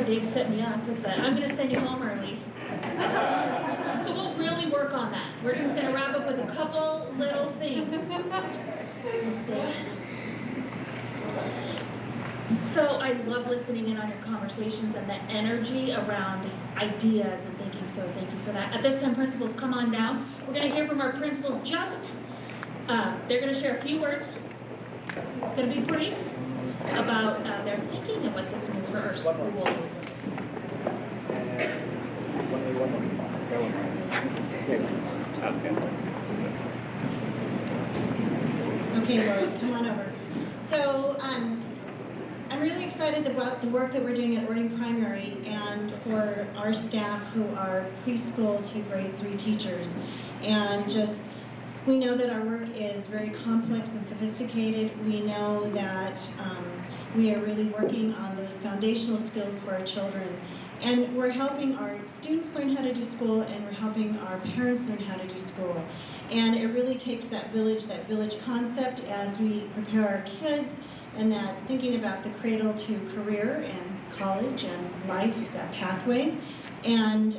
Dave set me up with that. I'm going to send you home early. So we'll really work on that. We're just going to wrap up with a couple little things. Thanks, Dave. So I love listening in on your conversations and the energy around ideas and thinking, so thank you for that. At this time, principals, come on down. We're going to hear from our principals they're going to share a few words. It's going to be brief about their thinking and what this means for our schools. Okay, Lori, come on over. So I'm really excited about the work that we're doing at Orting Primary and for our staff who are preschool to grade 3 teachers. And we know that our work is very complex and sophisticated. We know that we are really working on those foundational skills for our children. And we're helping our students learn how to do school, and we're helping our parents learn how to do school. And it really takes that village concept as we prepare our kids, and that thinking about the cradle to career and college and life, that pathway, and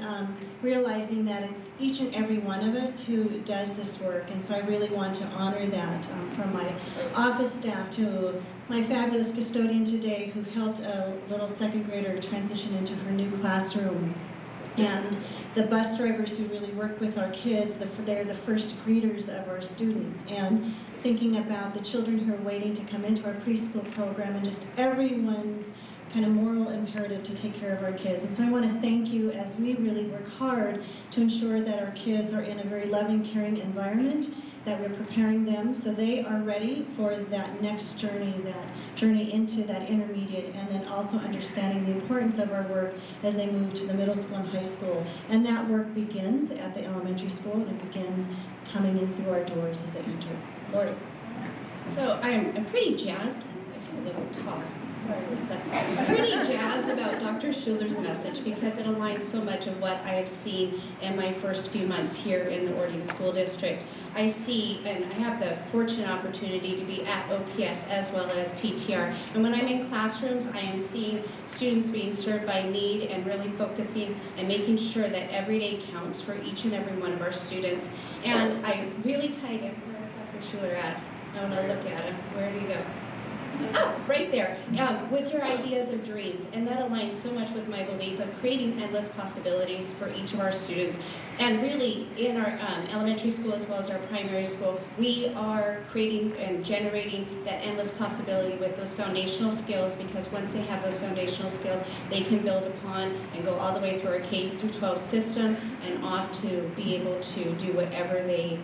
realizing that it's each and every one of us who does this work. And so I really want to honor that from my office staff to my fabulous custodian today who helped a little second grader transition into her new classroom, and the bus drivers who really work with our kids. They're the first greeters of our students, and thinking about the children who are waiting to come into our preschool program, and just everyone's kind of moral imperative to take care of our kids. And so I want to thank you as we really work hard to ensure that our kids are in a very loving, caring environment, that we're preparing them so they are ready for that next journey, that journey into that intermediate, and then also understanding the importance of our work as they move to the middle school and high school. And that work begins at the elementary school, and it begins coming in through our doors as they enter. Lori. So I'm pretty jazzed. I feel a little tall. Sorry, Lisa. I'm pretty jazzed about Dr. Schuler's message because it aligns so much of what I have seen in my first few months here in the Orting School District. I see, and I have the fortunate opportunity to be at OPS as well as PTR. And when I'm in classrooms, I am seeing students being served by need and really focusing and making sure that every day counts for each and every one of our students. And I really tag in, where's Dr. Schuler at? I want to look at him. Where did he go? Oh, right there, with your ideas of dreams. And that aligns so much with my belief of creating endless possibilities for each of our students. And really, in our elementary school as well as our primary school, we are creating and generating that endless possibility with those foundational skills, because once they have those foundational skills, they can build upon and go all the way through our K-12 system and off to be able to do whatever they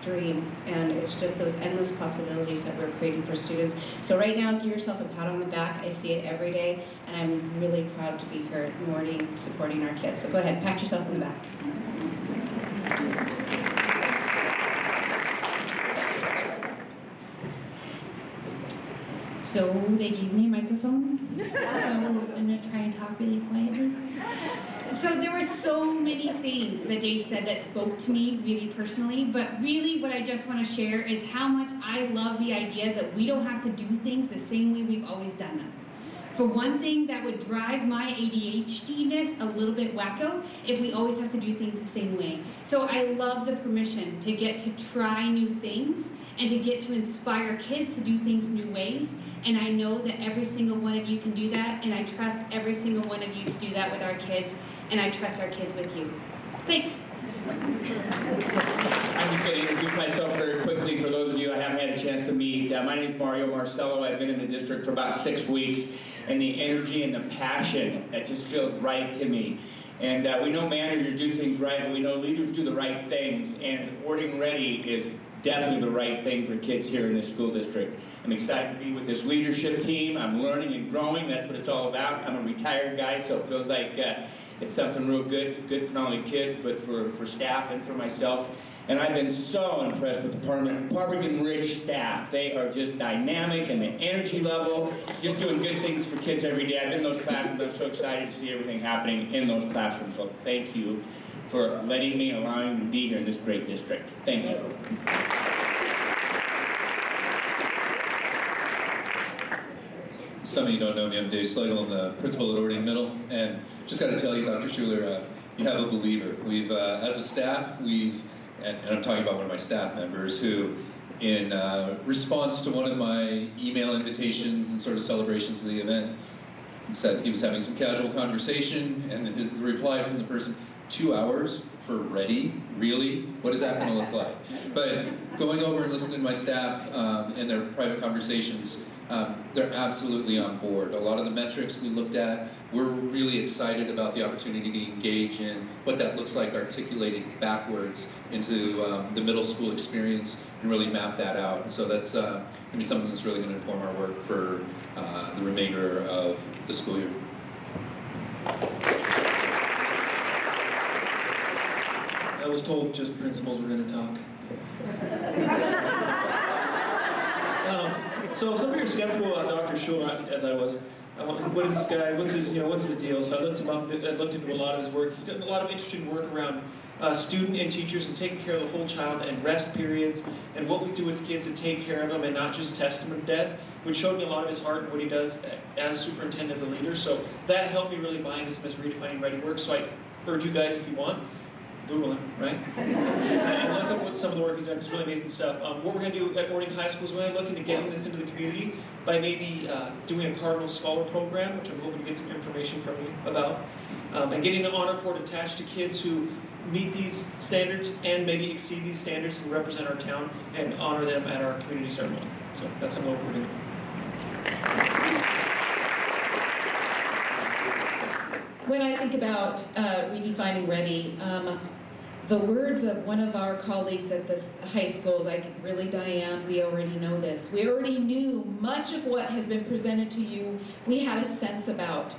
dream. And it's just those endless possibilities that we're creating for students. So right now, give yourself a pat on the back. I see it every day, and I'm really proud to be here at Orting supporting our kids. So go ahead, pat yourself on the back. So they gave me a microphone, so I'm going to try and talk really quietly. So there were so many things that Dave said that spoke to me really personally, but really what I just want to share is how much I love the idea that we don't have to do things the same way we've always done them. For one thing, that would drive my ADHD-ness a little bit wacko if we always have to do things the same way. So I love the permission to get to try new things and to get to inspire kids to do things new ways. And I know that every single one of you can do that, and I trust every single one of you to do that with our kids, and I trust our kids with you. Thanks. I'm just going to introduce myself very quickly for those of you I haven't had a chance to meet. My name is Mario Marcello. I've been in the district for about 6 weeks, and the energy and the passion, that just feels right to me. And we know managers do things right, but we know leaders do the right things, and Orting Ready is definitely the right thing for kids here in this school district. I'm excited to be with this leadership team. I'm learning and growing. That's what it's all about. I'm a retired guy, so it feels like it's something real good for not only kids, but for staff and for myself. And I've been so impressed with the Parbergen Ridge staff. They are just dynamic, and the energy level, just doing good things for kids every day. I've been in those classrooms. I'm so excited to see everything happening in those classrooms. So thank you for letting me, allowing me to be here in this great district. Thank you. Some of you don't know me, I'm Dave Slagle, I'm the principal at Orting Middle, and just got to tell you, Dr. Schuler, you have a believer. We've, as a staff, and I'm talking about one of my staff members who, in response to one of my email invitations and sort of celebrations of the event, said he was having some casual conversation, and the reply from the person, 2 hours for Ready? Really? What is that going to look like? But going over and listening to my staff and their private conversations, they're absolutely on board. A lot of the metrics we looked at, we're really excited about the opportunity to engage in what that looks like articulating backwards into the middle school experience and really map that out. And so that's going to be something that's really going to inform our work for the remainder of the school year. I was told just principals were going to talk. So some of you are skeptical about Dr. Schuler, as I was. what is this guy? What's his deal? So I looked him up. I looked into a lot of his work. He's done a lot of interesting work around student and teachers and taking care of the whole child and rest periods and what we do with kids to take care of them and not just test them to death, which showed me a lot of his heart and what he does as a superintendent, as a leader. So that helped me really buy into some of his Redefining Ready work. So I urge you guys, if you want, Google him, right? And look up what some of the work he's done. It's really amazing stuff. What we're going to do at Orting High School is we're looking to getting this into the community by maybe doing a Cardinal Scholar program, which I'm hoping to get some information from you about, and getting an honor cord attached to kids who meet these standards and maybe exceed these standards and represent our town and honor them at our community ceremony. So that's some of what we're doing. When I think about Redefining Ready, the words of one of our colleagues at this high schools, really, Diane, we already know this. We already knew much of what has been presented to you, we had a sense about.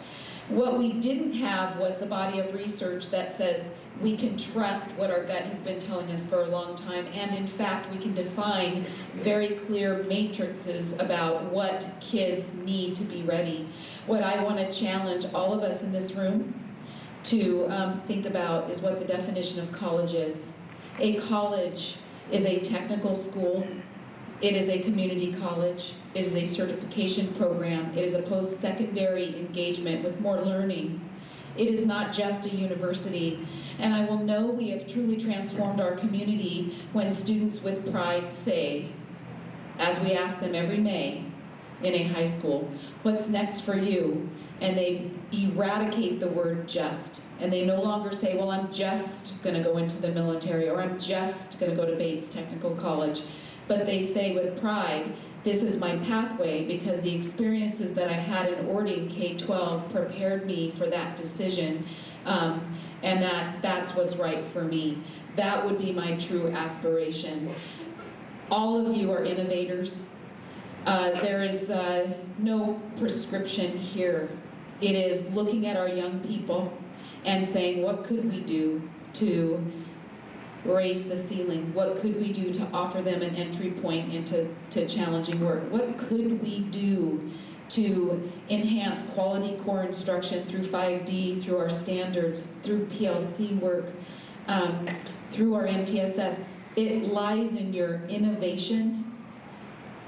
What we didn't have was the body of research that says we can trust what our gut has been telling us for a long time, and in fact we can define very clear matrices about what kids need to be ready. What I want to challenge all of us in this room to think about is what the definition of college is. A college is a technical school. It is a community college. It is a certification program. It is a post-secondary engagement with more learning. It is not just a university. And I will know we have truly transformed our community when students with pride say, as we ask them every May in a high school, what's next for you? And they eradicate the word just. And they no longer say, well, I'm just gonna go into the military, or I'm just gonna go to Bates Technical College. But they say with pride, this is my pathway because the experiences that I had in Orting K-12 prepared me for that decision, and that's what's right for me. That would be my true aspiration. All of you are innovators. There is no prescription here. It is looking at our young people and saying, what could we do to raise the ceiling? What could we do to offer them an entry point into challenging work? What could we do to enhance quality core instruction through 5D, through our standards, through PLC work, through our MTSS? It lies in your innovation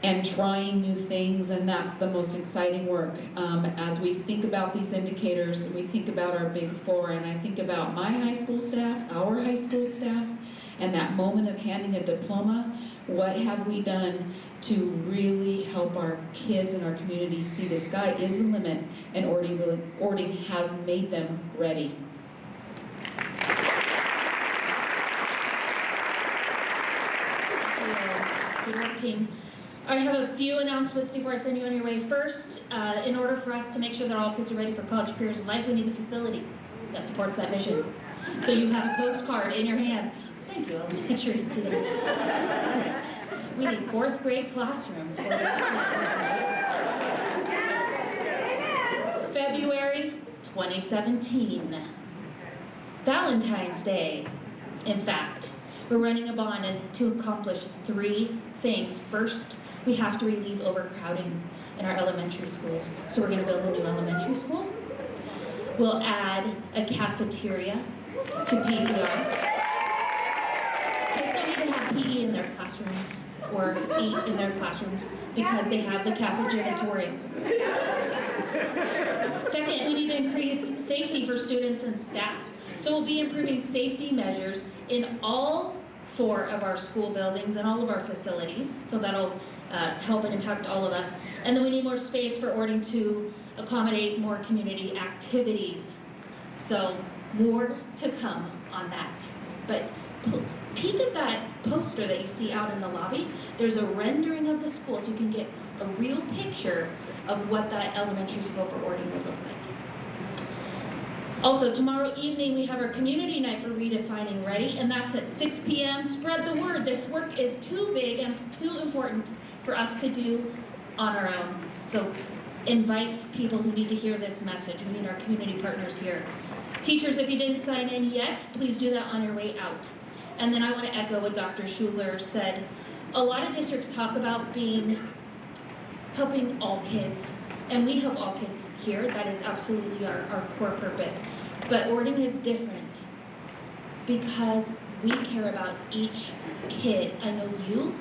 and trying new things, and that's the most exciting work. As we think about these indicators, we think about our big four, and I think about my high school staff, our high school staff, and that moment of handing a diploma. What have we done to really help our kids and our community see the sky is the limit, and Orting has made them ready. Good work, team. I have a few announcements before I send you on your way. First, in order for us to make sure that all kids are ready for college, careers, and life, we need the facility that supports that mission. So you have a postcard in your hands. Thank you, elementary today. We need 4th grade classrooms for this class. February 2017. Valentine's Day, in fact. We're running a bond to accomplish 3 things. First, we have to relieve overcrowding in our elementary schools. So we're going to build a new elementary school. We'll add a cafeteria to PTR. Kids don't even have PE in their classrooms or eat in their classrooms because they have the cafeteria. Second, we need to increase safety for students and staff. So we'll be improving safety measures in all 4 of our school buildings and all of our facilities, so that'll help and impact all of us. And then we need more space for Orting to accommodate more community activities. So more to come on that. But peek at that poster that you see out in the lobby. There's a rendering of the school so you can get a real picture of what that elementary school for Orting would look like. Also, tomorrow evening we have our community night for Redefining Ready, and that's at 6 p.m. Spread the word. This work is too big and too important for us to do on our own. So invite people who need to hear this message. We need our community partners here. Teachers, if you didn't sign in yet, please do that on your way out. And then I want to echo what Dr. Schuler said. A lot of districts talk about helping all kids and we help all kids here. That is absolutely our core purpose. But Orting is different because we care about each kid. I know you,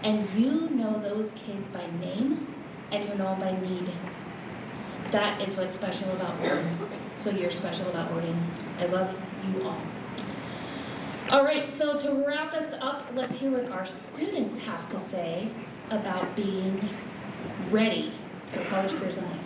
and you know those kids by name, and you know them by need. That is what's special about Orting. So you're special about Orting. I love you all. All right, so to wrap us up, let's hear what our students have to say about being ready for college, careers, and life.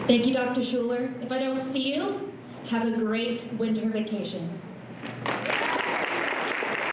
Thank you, Dr. Schuler. If I don't see you, have a great winter vacation.